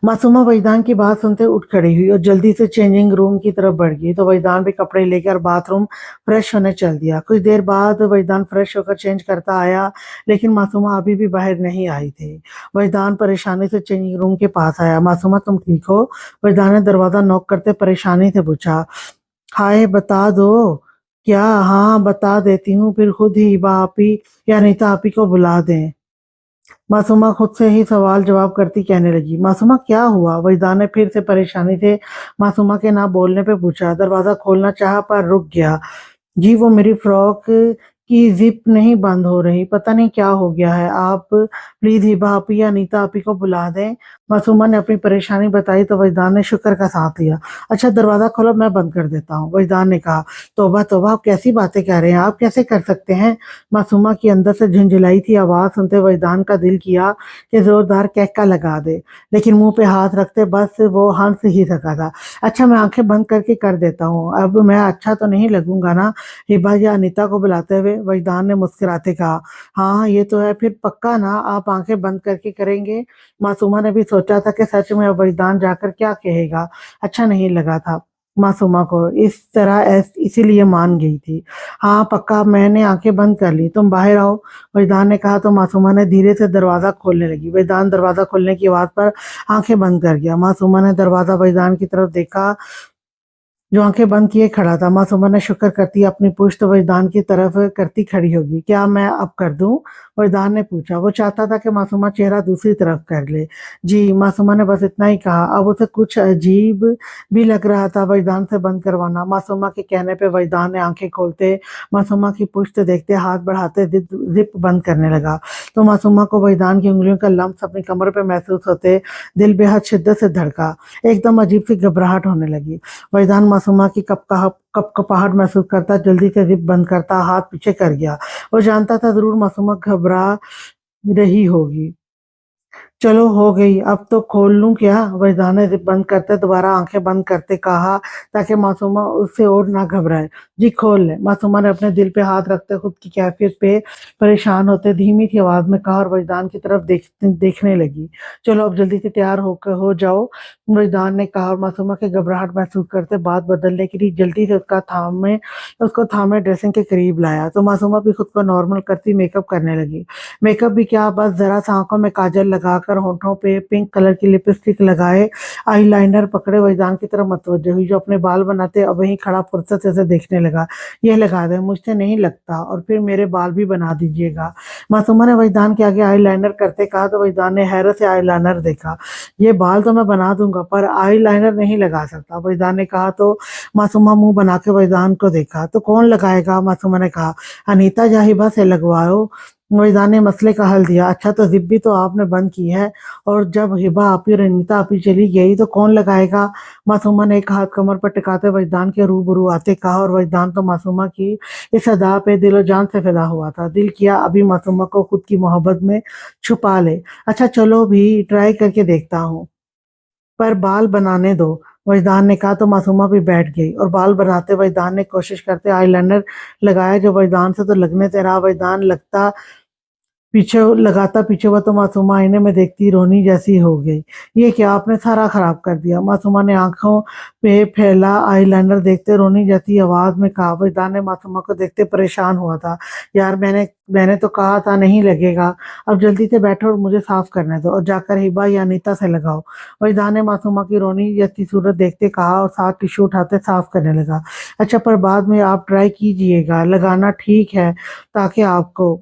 Speaker 1: मासूमा वजदान की बात सुनते उठ खड़ी हुई और जल्दी से चेंजिंग रूम की तरफ बढ़ गई। तो वजदान भी कपड़े लेकर बाथरूम फ्रेश होने चल दिया। कुछ देर बाद वजदान फ्रेश होकर चेंज करता आया, लेकिन मासूमा अभी भी बाहर नहीं आई थी। वजदान परेशानी से चेंजिंग रूम के पास आया। मासूमा तुम ठीक हो? वजदान ने दरवाजा नॉक करते परेशानी से पूछा। हाय, बता दो क्या? हाँ, बता देती हूँ, फिर खुद ही हिबा आपी या नीता आपी को बुला दें, मासूमा खुद से ही सवाल जवाब करती कहने लगी। मासूमा क्या हुआ? वजदान ने फिर से परेशानी से मासूमा के ना बोलने पे पूछा। दरवाजा खोलना चाहा पर रुक गया। जी, वो मेरी फ्रॉक की जिप नहीं बंद हो रही, पता नहीं क्या हो गया है, आप प्लीज हिबा आपी या अनीता आपी को बुला दें, मासूमा ने अपनी परेशानी बताई। तो वजदान ने शुक्र का साथ लिया। अच्छा, दरवाजा खोलो, मैं बंद कर देता हूँ, वजदान ने कहा। तौबा तौबा, आप कैसी बातें कह रहे हैं, आप कैसे कर सकते हैं? मासूमा की अंदर से झुंझुलाई थी आवाज सुनते वजदान का दिल किया कि जोरदार कहका लगा दे, लेकिन मुंह पे हाथ रखते बस वो हंस ही सका था। अच्छा, मैं आंखें बंद करके कर देता हूँ, अब मैं अच्छा तो नहीं लगूंगा ना? हिबा या अनीता को बुलाते हुए वजदान ने मुस्कुराते कहा। हाँ, ये तो है, फिर पक्का ना आप आंखें बंद करके करेंगे? मासूमा ने भी सोचा था कि सच में अब वजदान जाकर क्या कहेगा। अच्छा नहीं लगा था मासूमा को इस तरह, इसीलिए मान गई थी। हाँ पक्का, मैंने आंखें बंद कर ली, तुम बाहर आओ, वजदान ने कहा। तो मासूमा ने धीरे से दरवाजा खोलने लगी। वजदान दरवाजा खोलने की आवाज पर आंखें बंद कर गया। मासूमा ने दरवाजा वजदान की तरफ देखा जो आंखें बंद किए खड़ा था। मासूमा ने शुक्र करती अपनी पुश्त वजदान की तरफ करती खड़ी होगी। क्या मैं अब कर दूं? वजदान ने पूछा। वो चाहता था कि मासूमा चेहरा दूसरी तरफ कर ले। जी, मासूमा ने बस इतना ही कहा। अब उसे कुछ अजीब भी लग रहा था वजदान से बंद करवाना। मासूमा के कहने पे वजदान ने आंखें खोलते मासूमा की पुश्त देखते हाथ बढ़ाते जिप बंद करने लगा। तो मासूमा को वजदान की उंगलियों का लम्स अपनी कमर पे महसूस होते दिल बेहद शिद्दत से धड़का। एकदम अजीब सी घबराहट होने लगी। वजदान मासूमा की कपकपाहट महसूस करता जल्दी से जिप बंद करता हाथ पीछे कर गया। वो जानता था जरूर मासूमा घबरा रही होगी। चलो हो गई, अब तो खोल लूं क्या? वजदान ने जिप बंद करते दोबारा आंखें बंद करते कहा ताकि मासूमा उससे और ना घबराए। जी खोल ले, मासूमा ने अपने दिल पे हाथ रखते खुद की कैफियत पे परेशान होते धीमी सी आवाज में कहा और वजदान की तरफ देखने लगी। चलो अब जल्दी से तैयार होकर हो जाओ, वजदान ने कहा और मासूमा के घबराहट महसूस करते बात बदलने के लिए जल्दी से उसको थामे ड्रेसिंग के करीब लाया। तो मासूमा भी खुद को नॉर्मल करती मेकअप करने लगी। मेकअप भी क्या, बस जरा सा आंखों में काजल लगा कर होंठों पे पिंक कलर की लिपस्टिक लगाए, आईलाइनर पकड़े वैदान की तरफ मतवज्जह हुई, जो अपने बाल बनाते अब वहीं खड़ा फुर्सत से देखने लगा। ये लगा दें, मुझसे नहीं लगता, और फिर मेरे बाल भी बना दीजिएगा। मासूमा ने वैदान के आगे आईलाइनर करते कहा तो वैदान ने हैरत से आईलाइनर देखा। ये बाल तो मैं बना दूंगा पर आईलाइनर नहीं लगा सकता, वैदान ने कहा। तो मासूमा मुंह बना के वैदान को देखा। तो कौन लगाएगा? मासूमा ने कहा। अनीता जाहिबा से लगवाओ। वैदान ने मसले का हल दिया। अच्छा, तो जिप भी तो आपने बंद की है, और जब हिबा आपी और अनीता आपी चली गई तो कौन लगाएगा? मासूमा ने एक हाथ कमर पर टिकाते वैदान के रूबरू आते कहा, और वैदान तो मासूमा की इस अदा पे दिलो जान से फिदा हुआ था। दिल किया अभी मासूमा को खुद की मोहब्बत में छुपा ले। अच्छा चलो भी ट्राई करके देखता हूँ, पर बाल बनाने दो, वजदान ने कहा। तो मासूमा भी बैठ गई और बाल बनाते वजदान ने कोशिश करते आईलाइनर लगाया, जो वजदान से तो लगने से रहा। वजदान लगता पीछे लगाता पीछे हुआ तो मासूमा आईने में देखती रोनी जैसी हो गई। ये क्या, आपने सारा खराब कर दिया, मासूमा ने आंखों पे फैला आईलाइनर देखते रोनी जैसी आवाज में कहा। वजदान ने मासूमा को देखते परेशान हुआ था। यार मैंने तो कहा था नहीं लगेगा, अब जल्दी से बैठो और मुझे साफ करने दो, और जाकर हिबा या अनीता से लगाओ। वजदान ने मासूमा की रोनी जैसी सूरत देखते कहा और साथ टिश्यू उठाते साफ करने लगा। अच्छा, पर बाद में आप ट्राई कीजिएगा, लगाना ठीक है ताकि आपको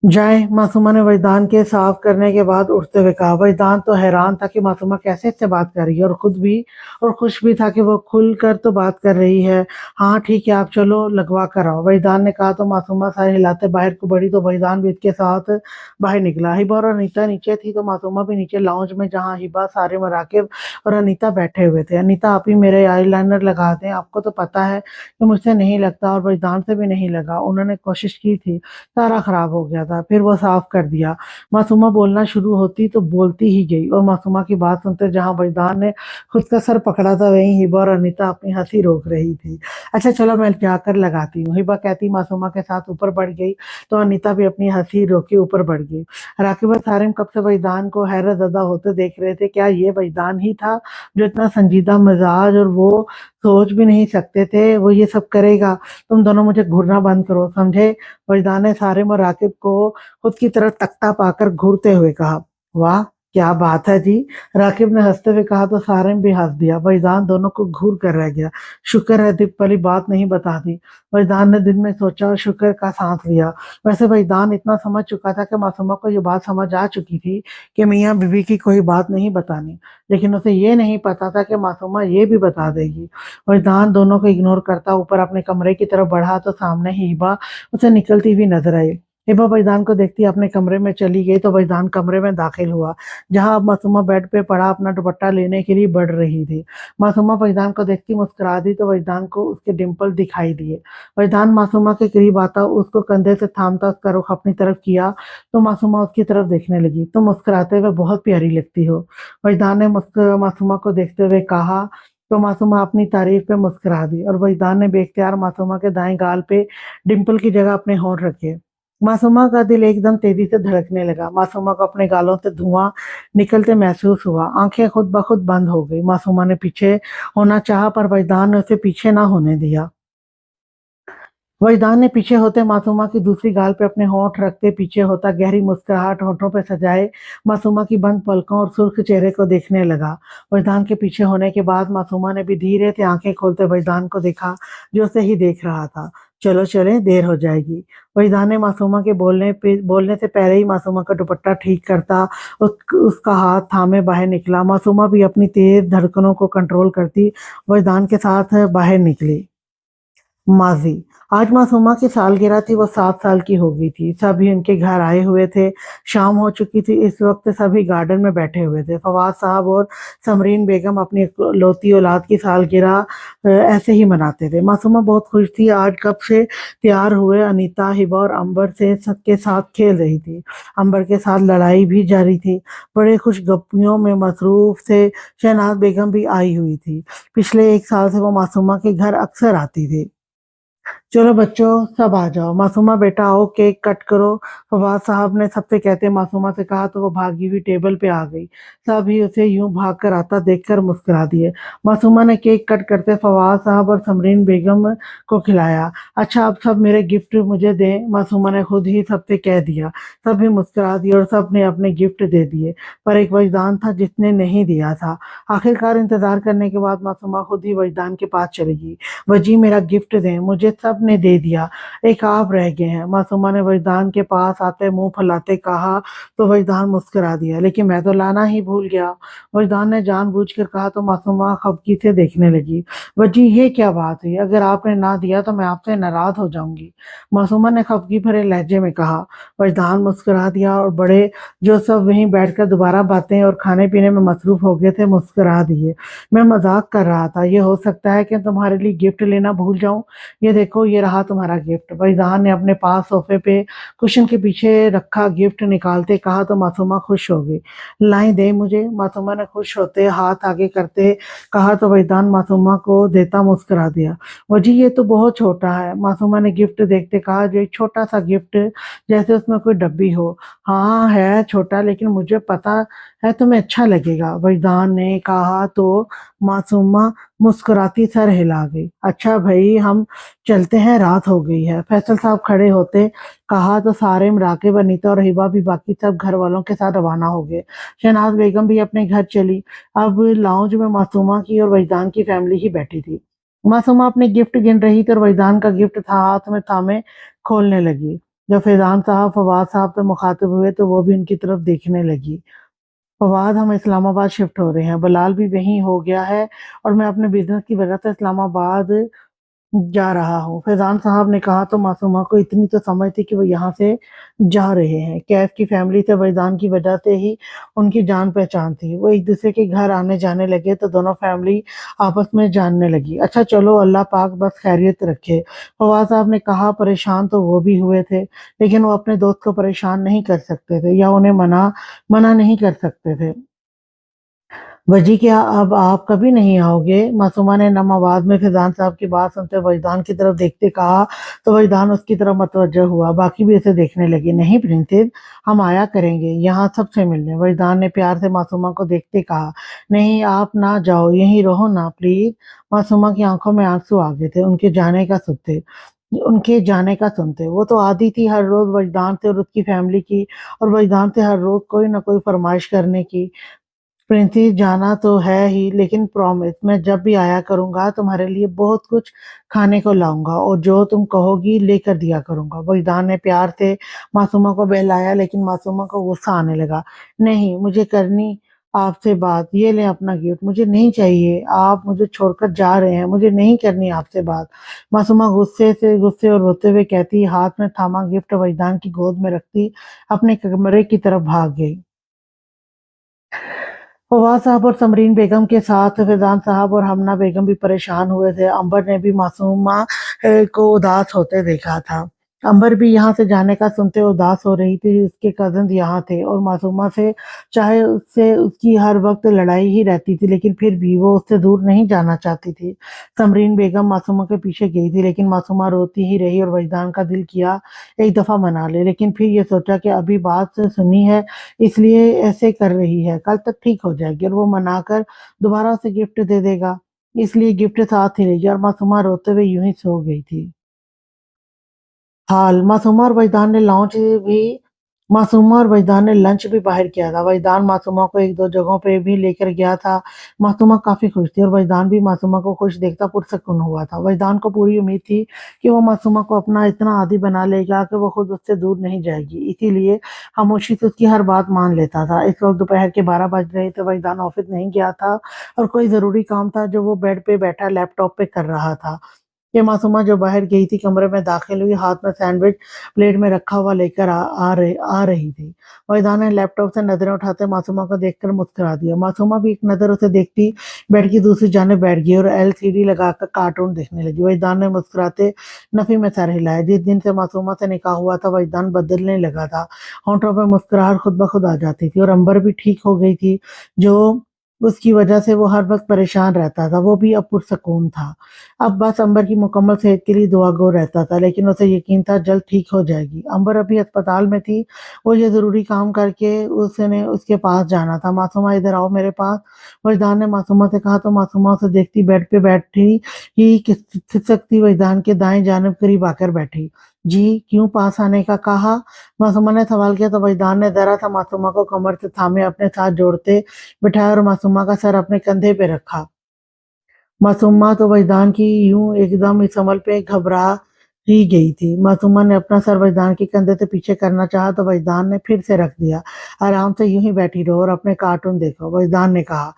Speaker 1: जाए। मासूमा ने वजदान के साफ करने के बाद उठते हुए कहा। वजदान तो हैरान था कि मासूमा कैसे इससे बात कर रही है, और खुद भी और खुश भी था कि वो खुल कर तो बात कर रही है। हाँ ठीक है, आप चलो लगवा कर आओ, वजदान ने कहा। तो मासूमा सारे हिलाते बाहर को बढ़ी, तो वजदान भी इसके साथ बाहर निकला। हिबा और अनीता नीचे थी तो मासूमा भी नीचे लाउंज में, जहाँ हिबा, सारे मराकिब और अनीता बैठे हुए थे। अनीता, आप ही मेरे आईलाइनर लगा दें, आपको तो पता है कि मुझसे नहीं लगता, और वजदान से भी नहीं लगा, उन्होंने कोशिश की थी, सारा खराब हो गया था, फिर वो साफ कर दिया। मासूमा बोलना शुरू होती तो बोलती ही गई, और मासूमा की बात सुनते जहां वजदान ने खुद का सर पकड़ा था वहीं हिबा और अनीता अपनी हंसी रोक रही थी। अच्छा चलो मैं जाकर लगाती हूँ, हिबा कहती मासूमा के साथ ऊपर बढ़ गई, तो अनीता भी अपनी हंसी रोके ऊपर बढ़ गई। राकिब और सारिम कब से वजदान को हैरत ज़दा होते देख रहे थे। क्या ये वजदान ही था जो इतना संजीदा मिजाज, और वो सोच भी नहीं सकते थे वो ये सब करेगा। तुम दोनों मुझे घूरना बंद करो, समझे? वजदान ने सारिम और राकिब को खुद की तरफ तख्ता पाकर घूरते हुए कहा। वाह क्या बात है जी, राकिब ने हंसते हुए कहा, तो सारिम भी हंस दिया। वजदान दोनों को घूर कर रह गया। शुक्र है दीप वाली बात नहीं बता दी, वजदान ने दिन में सोचा और शुक्र का सांस लिया। वैसे वजदान इतना समझ चुका था कि मासूमा को ये बात समझ आ चुकी थी कि मियाँ बीवी की कोई बात नहीं बतानी, लेकिन उसे ये नहीं पता था कि मासूमा ये भी बता देगी। वजदान दोनों को इग्नोर करता ऊपर अपने कमरे की तरफ बढ़ा, तो सामने ही हिबा उसे निकलती हुई नजर आई। हिबा वजदान को देखती अपने कमरे में चली गई, तो वजदान कमरे में दाखिल हुआ, जहां अब मासूमा बेड पे पड़ा अपना दुपट्टा लेने के लिए बढ़ रही थी। मासूमा वजदान को देखती मुस्कुरा दी, तो वजदान को उसके डिंपल दिखाई दिए। वजदान मासूमा के करीब आता, उसको कंधे से थामता, उसका रुख अपनी तरफ किया, तो मासूमा उसकी तरफ देखने लगी। तो मुस्कुराते हुए बहुत प्यारी लगती हो, वजदान ने मासूमा को देखते हुए कहा। तो मासूमा अपनी तारीफ पे मुस्कुरा दी, और वजदान ने बेख्तियार मासूमा के दाएं गाल पे डिंपल की जगह अपने होंठ रखे। मासूमा का दिल एकदम तेजी से धड़कने लगा। मासूमा को अपने गालों से धुआं निकलते महसूस हुआ। आंखें खुद ब खुद बंद हो गई। मासूमा ने पीछे होना चाहा, पर वजदान ने उसे पीछे ना होने दिया। वजदान ने पीछे होते मासूमा की दूसरी गाल पे अपने होंठ रखते पीछे होता, गहरी मुस्कुराहट होंठों पे सजाए मासूमा की बंद पलकों और सुर्ख चेहरे को देखने लगा। वजदान के पीछे होने के बाद मासूमा ने भी धीरे से आंखें खोलते वजदान को देखा, जो उसे ही देख रहा था। चलो चले, देर हो जाएगी। वजदान ने मासूमा के बोलने से पहले ही मासूमा का दुपट्टा ठीक करता उसका हाथ थामे बाहर निकला। मासूमा भी अपनी तेज धड़कनों को कंट्रोल करती वजदान के साथ बाहर निकली। माजी, आज मासूमा की सालगिरह थी, वो 7 साल की हो गई थी। सभी उनके घर आए हुए थे, शाम हो चुकी थी। इस वक्त सभी गार्डन में बैठे हुए थे। फवाद साहब और समरीन बेगम अपनी इकलौती औलाद की सालगिरह ऐसे ही मनाते थे। मासूमा बहुत खुश थी। आज कब से तैयार हुए अनीता, हिबा और अंबर से सबके साथ खेल रही थी। अंबर के साथ लड़ाई भी जारी थी। बड़े खुश गप्पियों में मसरूफ थे। शहनाज बेगम भी आई हुई थी। पिछले 1 साल से वो मासूमा के घर अक्सर आती थी। चलो बच्चों सब आ जाओ, मासूमा बेटा आओ केक कट करो। फवाद साहब ने सबसे कहते मासूमा से कहा तो वो भागी हुई टेबल पे आ गई। सभी उसे यूं भाग कर आता देखकर मुस्कुरा दिए। मासूमा ने केक कट करते फवाद साहब और समरीन बेगम को खिलाया। अच्छा अब सब मेरे गिफ्ट मुझे दें, मासूमा ने खुद ही सबसे कह दिया। सभी मुस्कुरा दिए और सब ने अपने गिफ्ट दे दिए, पर एक वजदान था जिसने नहीं दिया था। आखिरकार इंतजार करने के बाद मासूमा खुद ही वजदान के पास चली गई। वजी मेरा गिफ्ट दें, मुझे सब ने दे दिया, एक आप रह गए हैं। मासूमा ने वजदान के पास आते मुंह फैलाते कहा तो वजदान मुस्कुरा दिया, लेकिन मैं तो लाना ही भूल गया। वजदान ने जानबूझकर कहा तो मासूमा खफगी से देखने लगी। वजी ये क्या बात है, अगर आपने ना दिया तो मैं आपसे नाराज हो जाऊंगी, मासूमा ने खफगी भरे लहजे में कहा। वजदान मुस्कुरा दिया और बड़े जो सब वहीं बैठकर दोबारा बातें और खाने पीने में मसरूफ हो गए थे मुस्कुरा दिए। मैं मजाक कर रहा था, ये हो सकता है कि तुम्हारे लिए गिफ्ट लेना भूल जाऊं। ये देखो ये रहा तुम्हारा गिफ्ट। वजदान ने अपने पास सोफे पे कुशन के पीछे रखा गिफ्ट निकालते कहा तो मासूमा खुश हो गई। लाएं दे मुझे, मासूमा ने खुश होते हाथ आगे करते कहा तो वजदान मासूमा को देता मुस्कुरा दिया। वजी ये तो बहुत छोटा है, मासूमा ने गिफ्ट देखते कहा, जो एक छोटा सा गिफ्ट जैसे उसमें कोई डब्बी हो। हाँ है छोटा, लेकिन मुझे पता है तुम्हें अच्छा लगेगा, वजदान ने कहा तो मासूमा मुस्कुराती सर हिला गई। अच्छा भाई हम चलते हैं, रात हो गई है, फैसल साहब खड़े होते कहा तो सारे राकिब अनीता और हिबा भी बाकी सब घर वालों के साथ रवाना हो गए। शहनाज बेगम भी अपने घर चली। अब लाउंज में मासूमा की और वजदान की फैमिली ही बैठी थी। मासूमा अपने गिफ्ट गिन रही थी और वजदान का गिफ्ट था हाथ में थामे खोलने लगी। जब फैजान साहब फवाद साहब से मुखातिब हुए तो वो भी उनकी तरफ देखने लगी। फवाद हम इस्लामाबाद शिफ्ट हो रहे हैं, बलाल भी वहीं हो गया है और मैं अपने बिजनेस की वजह से इस्लामाबाद जा रहा हूँ, फैजान साहब ने कहा तो मासूमा को इतनी तो समझ थी कि वो यहाँ से जा रहे हैं। कैफ की फैमिली से वजदान की वजह से ही उनकी जान पहचान थी। वो एक दूसरे के घर आने जाने लगे तो दोनों फैमिली आपस में जानने लगी। अच्छा चलो अल्लाह पाक बस खैरियत रखे, फवाद साहब ने कहा। परेशान तो वो भी हुए थे, लेकिन वो अपने दोस्त को परेशान नहीं कर सकते थे या उन्हें मना मना नहीं कर सकते थे। वजी क्या अब आप कभी नहीं आओगे, मासूमा ने नम आवाज में फैजान साहब की बात सुनते वजदान की तरफ देखते कहा तो वजदान उसकी तरफ मतवज्जह हुआ। बाकी भी उसे देखने लगे। नहीं प्रिंसेस हम आया करेंगे यहाँ सबसे मिलने, वजदान ने प्यार से मासूमा को देखते कहा। नहीं आप ना जाओ, यहीं रहो ना प्लीज। मासूमा की आंखों में आंसू आ गए थे उनके जाने का सुनते। वो तो आदी थी हर रोज वजदान से और उसकी फैमिली की, और वजदान से हर रोज कोई ना कोई फरमाइश करने की। प्रिंसी जाना तो है ही, लेकिन प्रॉमिस मैं जब भी आया करूंगा तुम्हारे लिए बहुत कुछ खाने को लाऊंगा और जो तुम कहोगी लेकर दिया करूंगा। वजदान ने प्यार से मासूमा को बहलाया, लेकिन मासूमा को गुस्सा आने लगा। नहीं मुझे करनी आपसे बात, ये ले अपना गिफ्ट, मुझे नहीं चाहिए, आप मुझे छोड़कर जा रहे हैं, मुझे नहीं करनी आपसे बात। मासूमा गुस्से और रोते हुए कहती, हाथ में थामा गिफ्ट वजदान की गोद में रखती अपने कमरे की तरफ भाग गई। फवाद साहब और समरीन बेगम के साथ फैजान साहब और हमना बेगम भी परेशान हुए थे। अंबर ने भी मासूमा को उदास होते देखा था। अंबर भी यहाँ से जाने का सुनते उदास हो रही थी। उसके कजन यहाँ थे और मासूमा से चाहे उससे उसकी हर वक्त लड़ाई ही रहती थी, लेकिन फिर भी वो उससे दूर नहीं जाना चाहती थी। समरीन बेगम मासूमा के पीछे गई थी, लेकिन मासूमा रोती ही रही और वजदान का दिल किया एक दफा मना ले, लेकिन फिर ये सोचा कि अभी बात सुनी है इसलिए ऐसे कर रही है, कल तक ठीक हो जाएगी और वो मनाकर दोबारा उसे गिफ्ट दे देगा, इसलिए गिफ्ट साथ ही रही और मासूमा रोते हुए यूं ही सो गई थी। हाल मासूमा और वजदान ने लॉन्च भी मासूमा और वजदान ने लंच भी बाहर किया था। वजदान मासूमा को एक दो जगहों पे भी लेकर गया था। मासूमा काफी खुश थी और वजदान भी मासूमा को खुश देखता पुरसकून हुआ था। वजदान को पूरी उम्मीद थी कि वो मासूमा को अपना इतना आदी बना लेगा कि वो खुद उससे दूर नहीं जाएगी, इसीलिए खामोशी से उसकी हर बात मान लेता था। इस वक्त दोपहर के 12 बज रहे थे। वजदान ऑफिस नहीं गया था और कोई जरूरी काम था जो वो बेड पे बैठा लैपटॉप पे कर रहा था। ये मासूमा जो बाहर गई थी कमरे में दाखिल हुई, हाथ में सैंडविच प्लेट में रखा हुआ लेकर आ रही थी। वहीदा ने लैपटॉप से नजरें उठाते मासूमा को देखकर मुस्कुरा दिया। मासूमा भी एक नजर उसे देखती बेड की दूसरी जाने बैठ गई और एलसीडी लगाकर कार्टून देखने लगी। वहीदान ने मुस्कुराते नफी में सर हिलाया। जिस दिन से मासूमा से निकाह हुआ था वहीदान बदलने लगा था। होंठों पर मुस्कुराहट खुद ब खुद आ जाती थी और अंबर भी ठीक हो गई थी, जो उसकी वजह से वो हर वक्त परेशान रहता था। वो भी अब पुरसकून था। अब बस अंबर की मुकम्मल सेहत के लिए दुआ गो रहता था, लेकिन उसे यकीन था जल्द ठीक हो जाएगी। अंबर अभी अस्पताल में थी। वो ये ज़रूरी काम करके उसने उसके पास जाना था। मासूमा इधर आओ मेरे पास। वजदान ने मासूमा से कहा तो मासूमा उसे देखती बेड पे बैठी ही खिसकती वजदान के दाएं जानिब करीब आकर बैठी। जी, क्यों पास आने का कहा? मासूमा ने सवाल किया तो वजदान ने ज़रा सा मासूमा को कमर से थामे अपने साथ जोड़ते बिठाया और मासूमा का सर अपने कंधे पे रखा। मासूमा तो वजदान की यूं एकदम इस अमल पे घबरा ही गई थी। मासूमा ने अपना सर वजदान के कंधे से पीछे करना चाहा तो वजदान ने फिर से रख दिया। आराम से यूं ही बैठी रहो और अपने कार्टून देखो, वजदान ने कहा।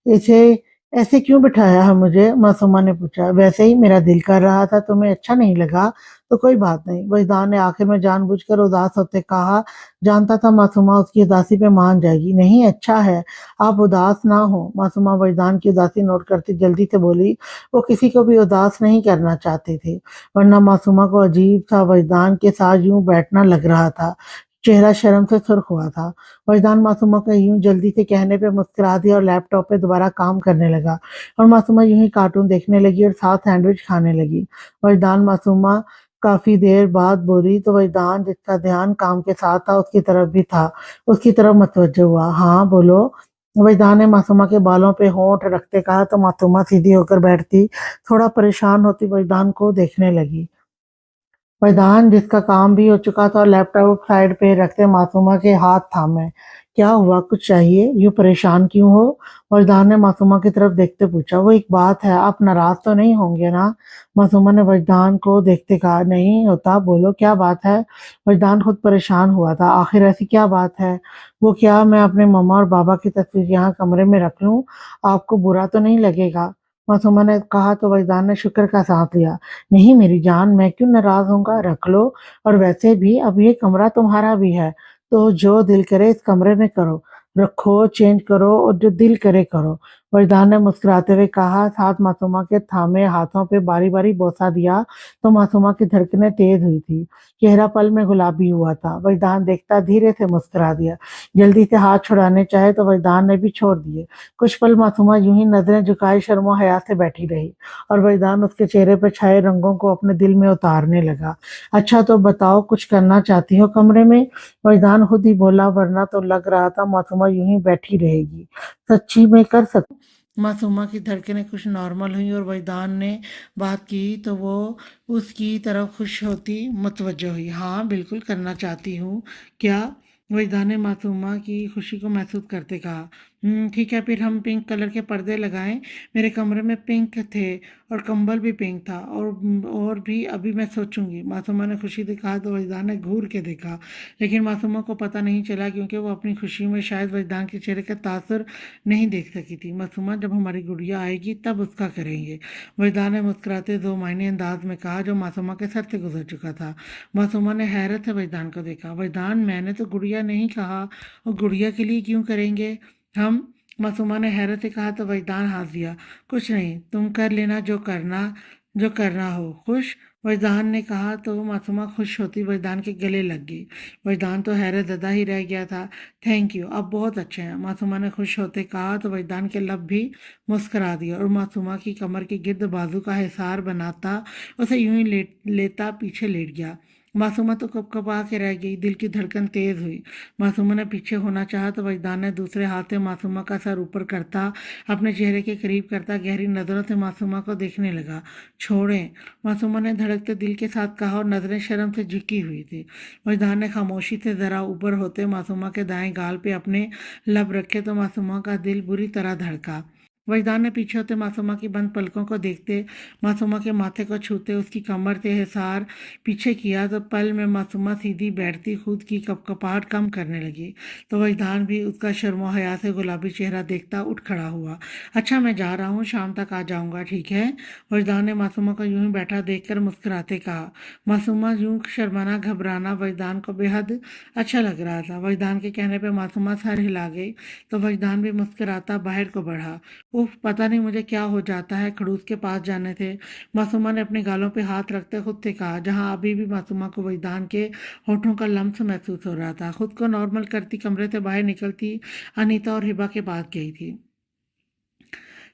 Speaker 1: इसे ऐसे क्यों बिठाया है मुझे? मासूमा ने पूछा। वैसे ही मेरा दिल कर रहा था, तुम्हें अच्छा नहीं लगा तो कोई बात नहीं, वजदान ने आखिर में जानबूझकर उदास होते कहा। जानता था मासूमा उसकी उदासी पे मान जाएगी। नहीं, अच्छा है, आप उदास ना हो। मासूमा वजदान की उदासी नोट करती जल्दी से बोली। वो किसी को भी उदास नहीं करना चाहती थी, वरना मासूमा को अजीब सा वजदान के साथ यूं बैठना लग रहा था। चेहरा शर्म से सुर्ख हुआ था। वजदान मासूमा का यूं जल्दी से कहने पे मुस्कुरा दिया और लैपटॉप पे दोबारा काम करने लगा। और मासूमा यूं ही कार्टून देखने लगी और साथ सैंडविच खाने लगी। वजदान मासूमा काफी देर बाद बोली तो वजदान जिसका ध्यान काम के साथ था उसकी तरफ भी था। उसकी तरफ मुतवज्जो हुआ। हाँ बोलो। वजदान ने मासूमा के बालों पे होंठ रखते कहा तो मासूमा सीधी होकर बैठती थोड़ा परेशान होती वजदान को देखने लगी। वरदान जिसका काम भी हो चुका था और लैपटॉप साइड पे रखते मासूमा के हाथ थामे। क्या हुआ, कुछ चाहिए? यूं परेशान क्यों हो? वरदान ने मासूमा की तरफ देखते पूछा। वो एक बात है, आप नाराज तो नहीं होंगे ना? मासूमा ने वजदान को देखते कहा। नहीं होता, बोलो क्या बात है? वजदान खुद परेशान हुआ था। आखिर ऐसी क्या बात है? वो क्या, मैं अपने मम्मा और बाबा की तस्वीर यहाँ कमरे में रख लूं? आपको बुरा तो नहीं लगेगा? मासूमा ने कहा तो वजदान ने शुक्र का साथ लिया। नहीं मेरी जान, मैं क्यों नाराज होऊँगा, रख लो। और वैसे भी अब ये कमरा तुम्हारा भी है, तो जो दिल करे इस कमरे में करो, रखो, चेंज करो और जो दिल करे करो। वरदान ने मुस्कुराते हुए कहा, साथ मासूमा के थामे हाथों पे बारी-बारी बोसा दिया तो मासूमा की धड़कनें तेज हुई थी। चेहरा पल में गुलाबी हुआ था। वरदान देखता धीरे से मुस्कुरा दिया। जल्दी से हाथ छुड़ाने चाहे तो वरदान ने भी छोड़ दिए। कुछ पल मासूमा यूं ही नजरें झुकाए शर्मो हया से बैठी रही और वरदान उसके चेहरे पर छाए रंगों को अपने दिल में उतारने लगा। अच्छा तो बताओ, कुछ करना चाहती हो कमरे में? वरदान खुद ही बोला, वरना तो लग रहा था मासूमा यूं ही बैठी रहेगी। सच्ची में कर सकती? मासूमा की धड़कनें कुछ नॉर्मल हुई और वरदान ने बात की तो वो उसकी तरफ खुश होती मुतवज्जो हुई। हाँ बिल्कुल करना चाहती हूँ। क्या? वरदान ने मासूमा की खुशी को महसूस करते कहा। ठीक है, फिर हम पिंक कलर के पर्दे लगाएं। मेरे कमरे में पिंक थे और कंबल भी पिंक था। और भी अभी मैं सोचूंगी, मासूमा ने खुशी से कहा तो वजदान ने घूर के देखा, लेकिन मासूमा को पता नहीं चला क्योंकि वो अपनी खुशी में शायद वजदान के चेहरे का तासुर नहीं देख सकी थी। मासूमा, जब हमारी गुड़िया आएगी तब उसका करेंगे, वजदान ने मुस्कुराते दो मायने अंदाज में कहा जो मासूमा के सर से गुजर चुका था। मासूमा ने हैरत से वजदान को देखा। वजदान, मैंने तो गुड़िया नहीं कहा, और गुड़िया के लिए क्यों करेंगे हम? मासूमा ने हैरत से कहा तो वजदान हंस दिया। कुछ नहीं, तुम कर लेना जो करना हो। खुश? वजदान ने कहा तो मासूमा खुश होती वजदान के गले लग गई। वजदान तो हैरत ज़दा ही रह गया था। थैंक यू, आप बहुत अच्छे हैं, मासूमा ने खुश होते कहा तो वजदान के लब भी मुस्कुरा दिया और मासूमा की कमर के गिर्द बाजू का हिसार बनाता उसे यूं ही लेता पीछे लेट गया। मासूमा तो कपकपा के रह गई, दिल की धड़कन तेज हुई। मासूमा ने पीछे होना चाहा तो वजदान ने दूसरे हाथ से मासूमा का सर ऊपर करता अपने चेहरे के करीब करता गहरी नज़रों से मासूमा को देखने लगा। छोड़ें, मासूमा ने धड़कते दिल के साथ कहा और नज़रें शर्म से झुकी हुई थी। वजदान ने खामोशी से ज़रा ऊपर होते मासूमा के दाएं गाल पे अपने लब रखे तो मासूमा का दिल बुरी तरह धड़का। वजदान ने पीछे होते मासूमा की बंद पलकों को देखते, मासूमा के माथे को छूते उसकी कमर से हिसार पीछे किया तो पल में मासूमा सीधी बैठती खुद की कपकपाहट कम करने लगी। तो वजदान भी उसका शर्मो हया से गुलाबी चेहरा देखता उठ खड़ा हुआ। अच्छा मैं जा रहा हूँ, शाम तक आ जाऊँगा, ठीक है? वजदान ने मासूमा को यूं ही बैठा देखकर मुस्कुराते कहा। मासूमा यूं शर्माना घबराना वजदान को बेहद अच्छा लग रहा था। वजदान के कहने पर मासूमा सर हिला गई तो वजदान भी मुस्कुराता बाहर को बढ़ा। उफ, पता नहीं मुझे क्या हो जाता है, खड़ूस के पास जाने थे। मासूमा ने अपने गालों पे हाथ रखते खुद से कहा, जहां अभी भी मासूमा को वजदान के होठों का लम्स महसूस हो रहा था। खुद को नॉर्मल करती कमरे से बाहर निकलती अनीता और हिबा के पास गई थी।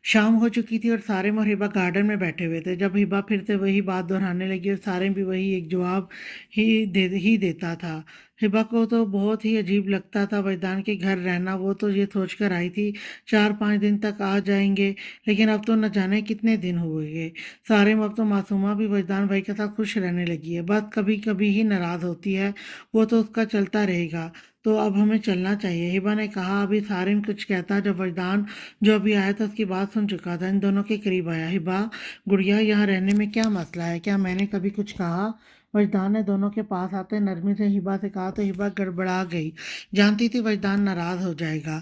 Speaker 1: शाम हो चुकी थी और सारिम और हिबा गार्डन में बैठे हुए थे। जब हिबा फिर से वही बात दोहराने लगी और सारिम भी वही एक जवाब ही देता था। हिबा को तो बहुत ही अजीब लगता था वजदान के घर रहना। वो तो ये सोचकर आई थी 4-5 दिन तक आ जाएंगे, लेकिन अब तो न जाने कितने दिन हुए। सारिम अब तो मासूमा भी वजदान भाई के साथ खुश रहने लगी है। बात कभी कभी ही नाराज होती है, वो तो उसका चलता रहेगा। तो अब हमें चलना चाहिए, हिबा ने कहा। अभी सारिम कुछ कहता जब वजदान जो अभी आया था उसकी बात सुन चुका था। इन दोनों के करीब आया। हिबा, गुड़िया यहाँ रहने में क्या मसला है? क्या मैंने कभी कुछ कहा? वजदान ने दोनों के पास आते नरमी से हिबा से कहा तो हिबा गड़बड़ा गई। जानती थी वजदान नाराज हो जाएगा।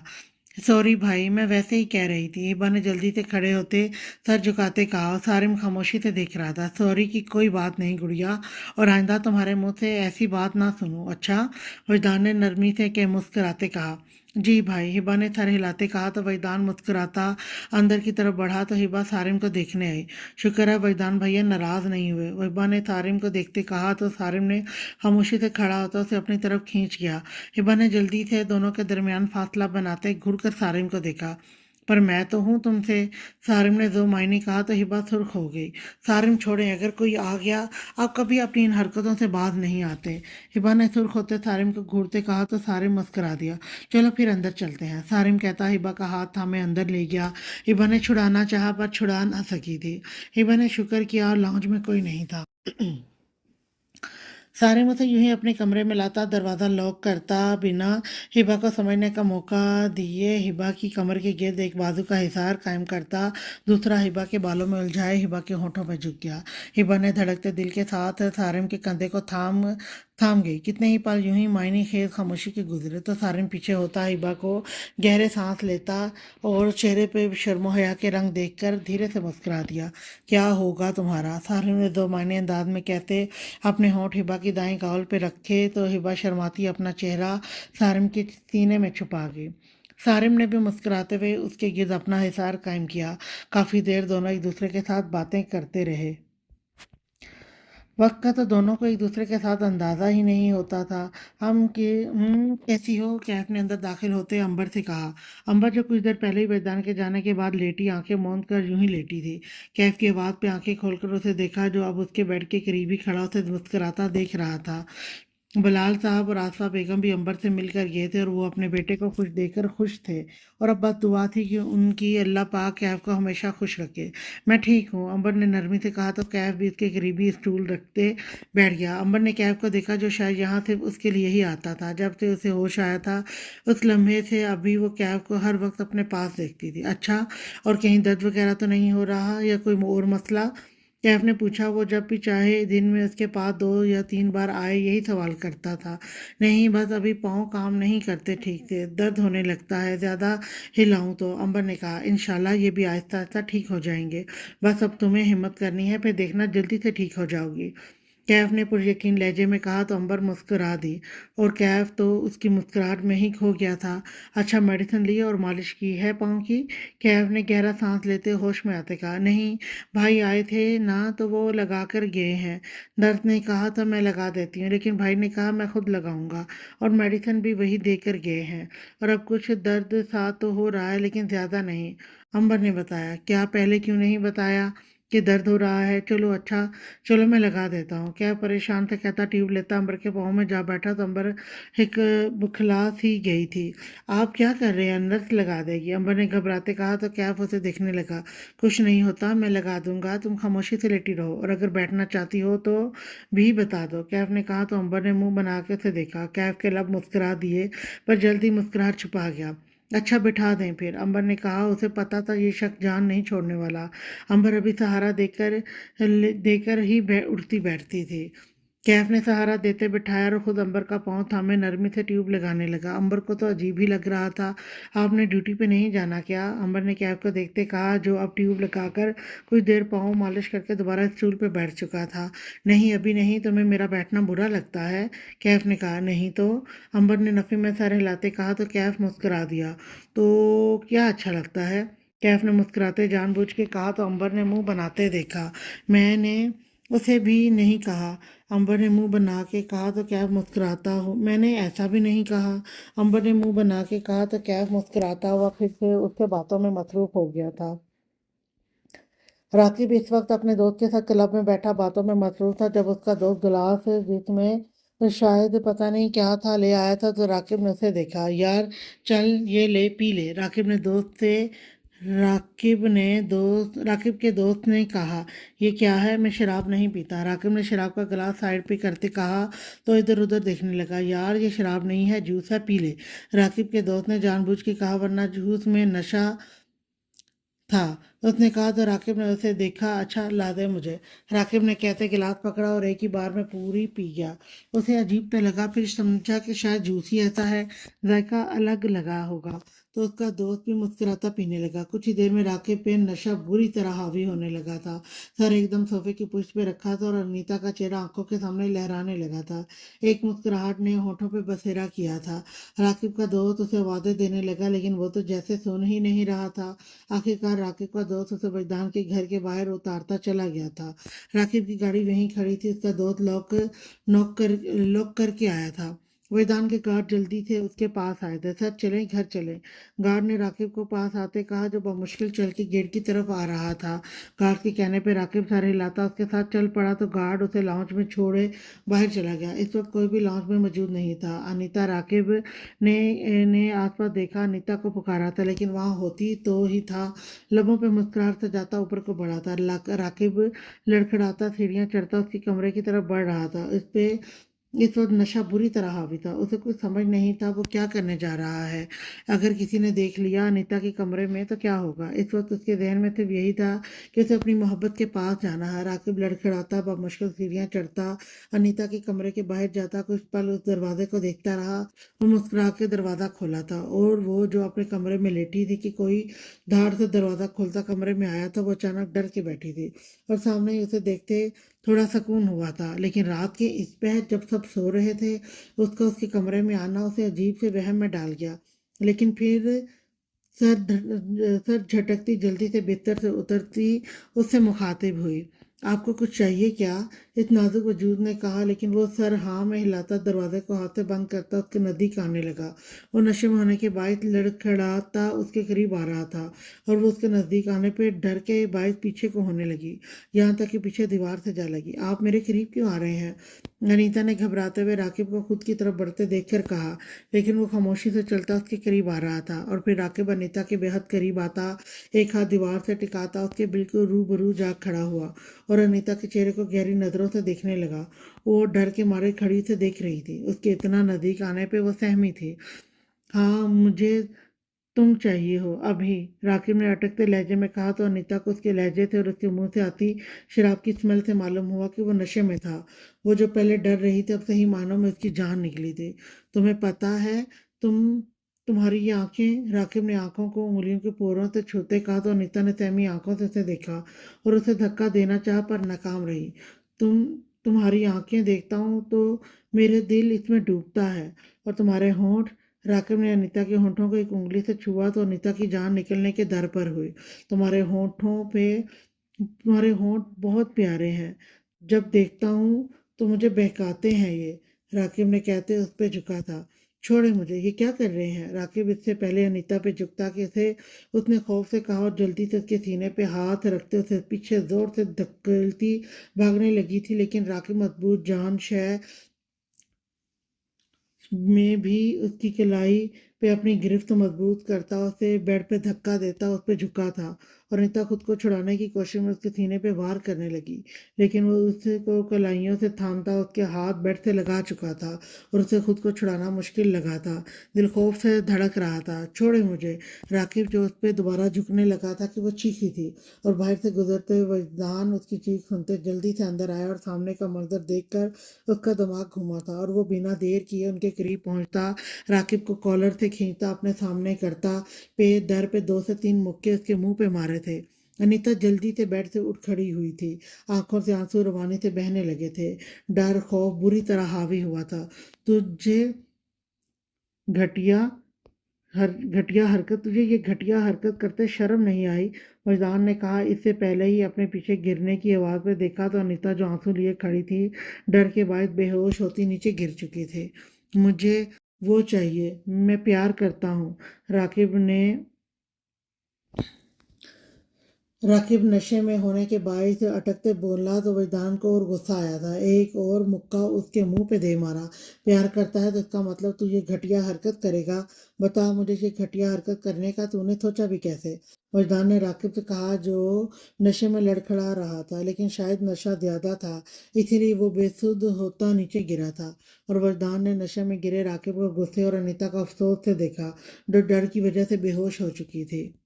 Speaker 1: सॉरी भाई, मैं वैसे ही कह रही थी, हिबा ने जल्दी से खड़े होते सर झुकाते कहा। सारिम खामोशी से देख रहा था। सॉरी की कोई बात नहीं गुड़िया, और आइंदा तुम्हारे मुंह से ऐसी बात ना सुनूं, अच्छा? वजदान ने नरमी से के मुस्कुराते कहा। जी भाई, हिबा ने सर हिलाते कहा तो वजदान मुस्कुराता अंदर की तरफ बढ़ा तो हिबा सारिम को देखने आई। शुक्र है वजदान भैया नाराज नहीं हुए, हिबा ने सारिम को देखते कहा तो सारिम ने खामोशी से खड़ा होता उसे अपनी तरफ खींच गया। हिबा ने जल्दी से दोनों के दरमियान फासला बनाते घुरकर सारिम को देखा। पर मैं तो हूँ तुमसे, सारिम ने दो मायने कहा तो हिबा सुर्ख हो गई। सारिम छोड़े, अगर कोई आ गया आप कभी अपनी इन हरकतों से बाज नहीं आते। हिबा ने सुर्ख होते सारिम को घूरते कहा तो सारिम मुस्करा दिया। चलो फिर अंदर चलते हैं, सारिम कहता हिबा का हाथ थामे अंदर ले गया। हिबा ने छुड़ाना चाहा पर छुड़ा ना सकी थी। हिबा ने शुक्र किया और लाउंज में कोई नहीं था। सारे मुझे यूं ही अपने कमरे में लाता, दरवाज़ा लॉक करता बिना हिबा को समझने का मौका दिए हिबा की कमर के गिर्द एक बाजू का हिसार कायम करता, दूसरा हिबा के बालों में उलझाए हिबा के होठों पर झुक गया। हिबा ने धड़कते दिल के साथ सारिम के कंधे को थाम थाम गई। कितने ही पल यूं ही मायने खेज खामोशी के गुजरे तो सारिम पीछे होता हिबा को गहरे सांस लेता और चेहरे पे शर्मो हया के रंग देखकर धीरे से मुस्कुरा दिया। क्या होगा तुम्हारा? सारिम ने दो मायने अंदाज में कहते अपने होंठ हिबा की दाएं गाल पे रखे तो हिबा शर्माती अपना चेहरा सारिम के सीने में छुपा गई। सारिम ने भी मुस्कुराते हुए उसके गिर्द अपना हिसार कायम किया। काफ़ी देर दोनों एक दूसरे के साथ बातें करते रहे। वक्त का तो दोनों को एक दूसरे के साथ अंदाज़ा ही नहीं होता था। कैसी हो? कैफ ने अंदर दाखिल होते अंबर से कहा। अंबर जो कुछ देर पहले ही वैदान के जाने के बाद लेटी आंखें मूंद कर यूं ही लेटी थी। कैफ की आवाज़ पे आंखें खोलकर उसे देखा जो अब उसके बेड के करीब ही खड़ा उसे मुस्कुराता देख रहा था। बलाल साहब और आसफा बेगम भी अंबर से मिलकर गए थे और वो अपने बेटे को खुश देखकर खुश थे, और अब बस दुआ थी कि उनकी अल्लाह पाक कैफ को हमेशा खुश रखे। मैं ठीक हूँ, अंबर ने नरमी से कहा तो कैफ भी उसके करीबी स्टूल रखते बैठ गया। अंबर ने कैफ को देखा जो शायद यहाँ सिर्फ उसके लिए ही आता था। जब से उसे होश आया था उस लम्हे से अभी वो कैफ को हर वक्त अपने पास देखती थी। अच्छा, और कहीं दर्द वगैरह तो नहीं हो रहा या कोई और मसला? कैफ ने पूछा। वो जब भी चाहे दिन में उसके पास 2 या 3 बार आए यही सवाल करता था। नहीं, बस अभी पाँव काम नहीं करते ठीक से, दर्द होने लगता है, ज़्यादा हिलाऊं तो। अंबर ने कहा। इंशाल्लाह ये भी आहिस्ता आहिस्ता ठीक हो जाएंगे, बस अब तुम्हें हिम्मत करनी है, फिर देखना जल्दी से ठीक हो जाओगी। कैफ ने पुरयकीन लहजे में कहा तो अंबर मुस्कुरा दी, और कैफ तो उसकी मुस्कुराहट में ही खो गया था। अच्छा, मेडिसिन ली और मालिश की है पाँव की? कैफ ने गहरा सांस लेते होश में आते कहा। नहीं, भाई आए थे ना तो वो लगा कर गए हैं। दर्द ने कहा तो मैं लगा देती हूँ, लेकिन भाई ने कहा मैं खुद लगाऊंगा, और मेडिसिन भी वही देकर गए हैं। और अब कुछ दर्द सा तो हो रहा है लेकिन ज़्यादा नहीं, अंबर ने बताया। क्या पहले क्यों नहीं बताया कि दर्द हो रहा है? चलो अच्छा, चलो मैं लगा देता हूँ। क्या परेशान से कहता ट्यूब लेता अंबर के पाँव में जा बैठा तो अंबर एक बुखला सी गई थी। आप क्या कर रहे हैं? नर्स लगा देगी, अंबर ने घबराते कहा तो कैफ उसे देखने लगा। कुछ नहीं होता, मैं लगा दूंगा, तुम खामोशी से लेटी रहो, और अगर बैठना चाहती हो तो भी बता दो, कैफ ने कहा तो अंबर ने मुंह बना के उसे देखा। कैफ के लब मुस्कुरा दिए पर जल्दी मुस्कुराहट छुपा गया। अच्छा, बिठा दें फिर, अंबर ने कहा। उसे पता था ये शख्स जान नहीं छोड़ने वाला। अंबर अभी सहारा देकर ही उठती बैठती थी। कैफ ने सहारा देते बिठाया और खुद अंबर का पाँव थामे नरमी से ट्यूब लगाने लगा। अंबर को तो अजीब ही लग रहा था। आपने ड्यूटी पे नहीं जाना क्या? अंबर ने कैफ को देखते कहा, जो अब ट्यूब लगाकर कुछ देर पाँव मालिश करके दोबारा स्टूल पे बैठ चुका था। नहीं, अभी नहीं, तुम्हें मेरा बैठना बुरा लगता है? कैफ ने कहा। नहीं तो, अंबर ने नफ़ी में सर हिलाते कहा तो कैफ मुस्कुरा दिया। तो क्या अच्छा लगता है? कैफ ने मुस्कुराते जानबूझ के कहा तो अंबर ने मुंह बनाते देखा। मैंने उसे भी नहीं कहा, अंबर ने मुंह बना के कहा तो कैफ मुस्कुराता हो। मैंने ऐसा भी नहीं कहा, अंबर ने मुंह बना के कहा तो कैफ मुस्कुराता हुआ फिर से उसके बातों में मसरूफ हो गया था। राकिब इस वक्त अपने दोस्त के साथ क्लब में बैठा बातों में मसरूफ था जब उसका दोस्त गिलास जिसमें शायद पता नहीं क्या था ले आया था तो राकिब ने उसे देखा। यार चल ये ले पी ले, राकिब के दोस्त ने कहा। ये क्या है? मैं शराब नहीं पीता। राकिब ने शराब का गिलास साइड पे करते कहा तो इधर उधर देखने लगा। यार ये शराब नहीं है, जूस है, पी ले, राकिब के दोस्त ने जानबूझ के कहा, वरना जूस में नशा था। उसने कहा तो राकिब ने उसे देखा। अच्छा ला दे मुझे। राकिब ने कहते गिलास पकड़ा और एक ही बार में पूरी पी गया। उसे अजीब तो लगा, फिर समझा कि शायद जूस ही ऐसा है, जायका अलग लगा होगा। तो उसका दोस्त भी मुस्कुराता पीने लगा। कुछ ही देर में राकिब पे नशा बुरी तरह हावी होने लगा था। सर एकदम सोफे की पुष्ट पे रखा था और अनीता का चेहरा आंखों के सामने लहराने लगा था। एक मुस्कुराहट ने होठों पे बसेरा किया था। राकिब का दोस्त उसे वादे देने लगा लेकिन वो तो जैसे सुन ही नहीं रहा था। आखिरकार राकिब का दोस्त उसे वैदान के घर के बाहर उतारता चला गया था। राकिब की गाड़ी वहीं खड़ी थी। उसका दोस्त लॉक करके आया था। वैदान के गार्ड जल्दी से उसके पास आए थे। सर चलें, घर चलें, गार्ड ने राकिब को पास आते कहा जो बमुश्किल चल के गेट की तरफ आ रहा था। गार्ड के कहने पर राकिब सर हिलाता उसके साथ चल पड़ा तो गार्ड उसे लॉन्च में छोड़े बाहर चला गया। इस वक्त कोई भी लॉन्च में मौजूद नहीं था। अनीता राकिब ने आसपास देखा, अनीता को पुकारा था लेकिन वहां होती तो ही था। लबों पे मुस्कुराहट सजाता ऊपर को बढ़ा था। राकिब लड़खड़ाता सीढ़ियां चढ़ता उसके कमरे की तरफ बढ़ रहा था। इस वक्त नशा बुरी तरह हावी था। उसे कुछ समझ नहीं था वो क्या करने जा रहा है। अगर किसी ने देख लिया अनीता के कमरे में तो क्या होगा। इस वक्त उसके जहन में सिर्फ यही था कि उसे अपनी मोहब्बत के पास जाना है। राकिब लड़खड़ाता बमुश्किल सीढ़ियां चढ़ता अनीता के कमरे के बाहर जाता। कुछ पल उस दरवाजे को देखता रहा। वो मुस्कुरा के दरवाजा खोला था और वो जो अपने कमरे में लेटी थी कि कोई धाड़ से दरवाजा खोलता कमरे में आया था, वो अचानक डर के बैठी थी और सामने ही उसे देखते थोड़ा सुकून हुआ था। लेकिन रात के इस पहर जब सब सो रहे थे, उसका उसके कमरे में आना उसे अजीब से वहम में डाल गया। लेकिन फिर सर झटकती जल्दी से बिस्तर से उतरती उससे मुखातिब हुई। आपको कुछ चाहिए क्या? इस नाजुक वजूद ने कहा। लेकिन वो सर हाँ में हिलाता दरवाजे को हाथ से बंद करता उसके नजदीक आने लगा। वो नशे में होने के बायस लड़खड़ाता उसके करीब आ रहा था और वो उसके नजदीक आने पे डर के बायस पीछे को होने लगी, यहाँ तक कि पीछे दीवार से जा लगी। आप मेरे करीब क्यों आ रहे हैं? अनीता ने घबराते हुए राकिब को खुद की तरफ बढ़ते देखकर कहा। लेकिन वो खामोशी से चलता उसके करीब आ रहा था और फिर राकिब अनीता के बेहद करीब आता, एक हाथ दीवार से टिकाता उसके बिल्कुल रूबरू जा खड़ा हुआ और अनीता के चेहरे को गहरी नजरों से देखने लगा। वो डर के मारे खड़ी से देख रही थी। उसके इतना नजदीक आने पे वो सहमी थी। हाँ मुझे तुम चाहिए हो अभी, राकिब ने अटकते लहजे में कहा तो अनीता को उसके लहजे से और उसके मुंह से आती शराब की स्मेल से मालूम हुआ कि वो नशे में था। वो जो पहले डर रही थी अब सही मानों में उसकी जान निकली थी। तुम्हें पता है तुम्हारी ये आंखें, राकिब ने आंखों को उंगलियों के पोरों से छूते कहा तो अनीता ने सहमी आंखों से उसे देखा और उसे धक्का देना चाहा पर नाकाम रही। तुम तुम्हारी आंखें देखता हूँ तो मेरे दिल इसमें डूबता है। और तुम्हारे होंठ, राकिब ने अनीता के होंठों को एक उंगली से छुआ तो अनीता की जान निकलने के दर पर हुई। तुम्हारे होंठ बहुत प्यारे हैं। जब देखता हूँ तो मुझे बहकाते हैं ये, राकिब ने कहते उस पे झुका था। छोड़े मुझे, ये क्या कर रहे हैं? राकिब इससे पहले अनीता पे झुकता कि उसे उसने खौफ से कहा और जल्दी से उसके सीने पे हाथ रखते उसे पीछे जोर से धकेलती भागने लगी थी। लेकिन राकिब मजबूत जान शय में भी उसकी कलाई पे अपनी गिरफ्त मजबूत करता, उसे बेड पे धक्का देता उस पे झुका था और अनीता खुद को छुड़ाने की कोशिश में उसके सीने पे वार करने लगी। लेकिन वो उसको कलाइयों से थामता, उसके हाथ बेड से लगा चुका था और उसे खुद को छुड़ाना मुश्किल लगा था। दिल खौफ से धड़क रहा था। छोड़े मुझे, राकिब जो उस पर दोबारा झुकने लगा था कि वो चीखी थी और बाहर से गुजरते हुए वजदान उसकी चीख सुनते जल्दी से अंदर आया और सामने का मंजर देखकर उसका दिमाग घुमा था और वो बिना देर किए उनके करीब पहुंचता, राकिब को कॉलर से खींचता अपने सामने करता। दर पे 2 से 3 मुक्के उसके मुंह पे मारे थे। अनीता जल्दी से बेड से उठ खड़ी हुई थी। आंखों से आंसू रवानी से बहने लगे थे। डर खौफ बुरी तरह हावी हुआ था। तुझे घटिया तुझे ये घटिया हरकत करते शर्म नहीं आई? मजदान ने कहा। इससे पहले ही अपने पीछे गिरने की आवाज में देखा तो अनीता जो आंसू लिए खड़ी थी, डर के बाद बेहोश होती नीचे गिर चुकी थी। मुझे वो चाहिए, मैं प्यार करता हूँ, राकिब ने राकिब नशे में होने के बायस अटकते बोला तो वजदान को और गुस्सा आया था। एक और मुक्का उसके मुंह पे दे मारा। प्यार करता है तो इसका मतलब तू ये घटिया हरकत करेगा? बता मुझे, ये घटिया हरकत करने का तूने सोचा भी कैसे? वजदान ने राकिब से कहा, जो नशे में लड़खड़ा रहा था, लेकिन शायद नशा ज्यादा था, इसीलिए वो बेसुध होता नीचे गिरा था। और वजदान ने नशे में गिरे राकिब को गुस्से और अनीता को अफसोस से देखा, जो डर की वजह से बेहोश हो चुकी थी।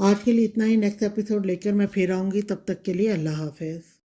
Speaker 1: आज के लिए इतना ही। नेक्स्ट एपिसोड लेकर मैं फिर आऊंगी। तब तक के लिए अल्लाह हाफिज।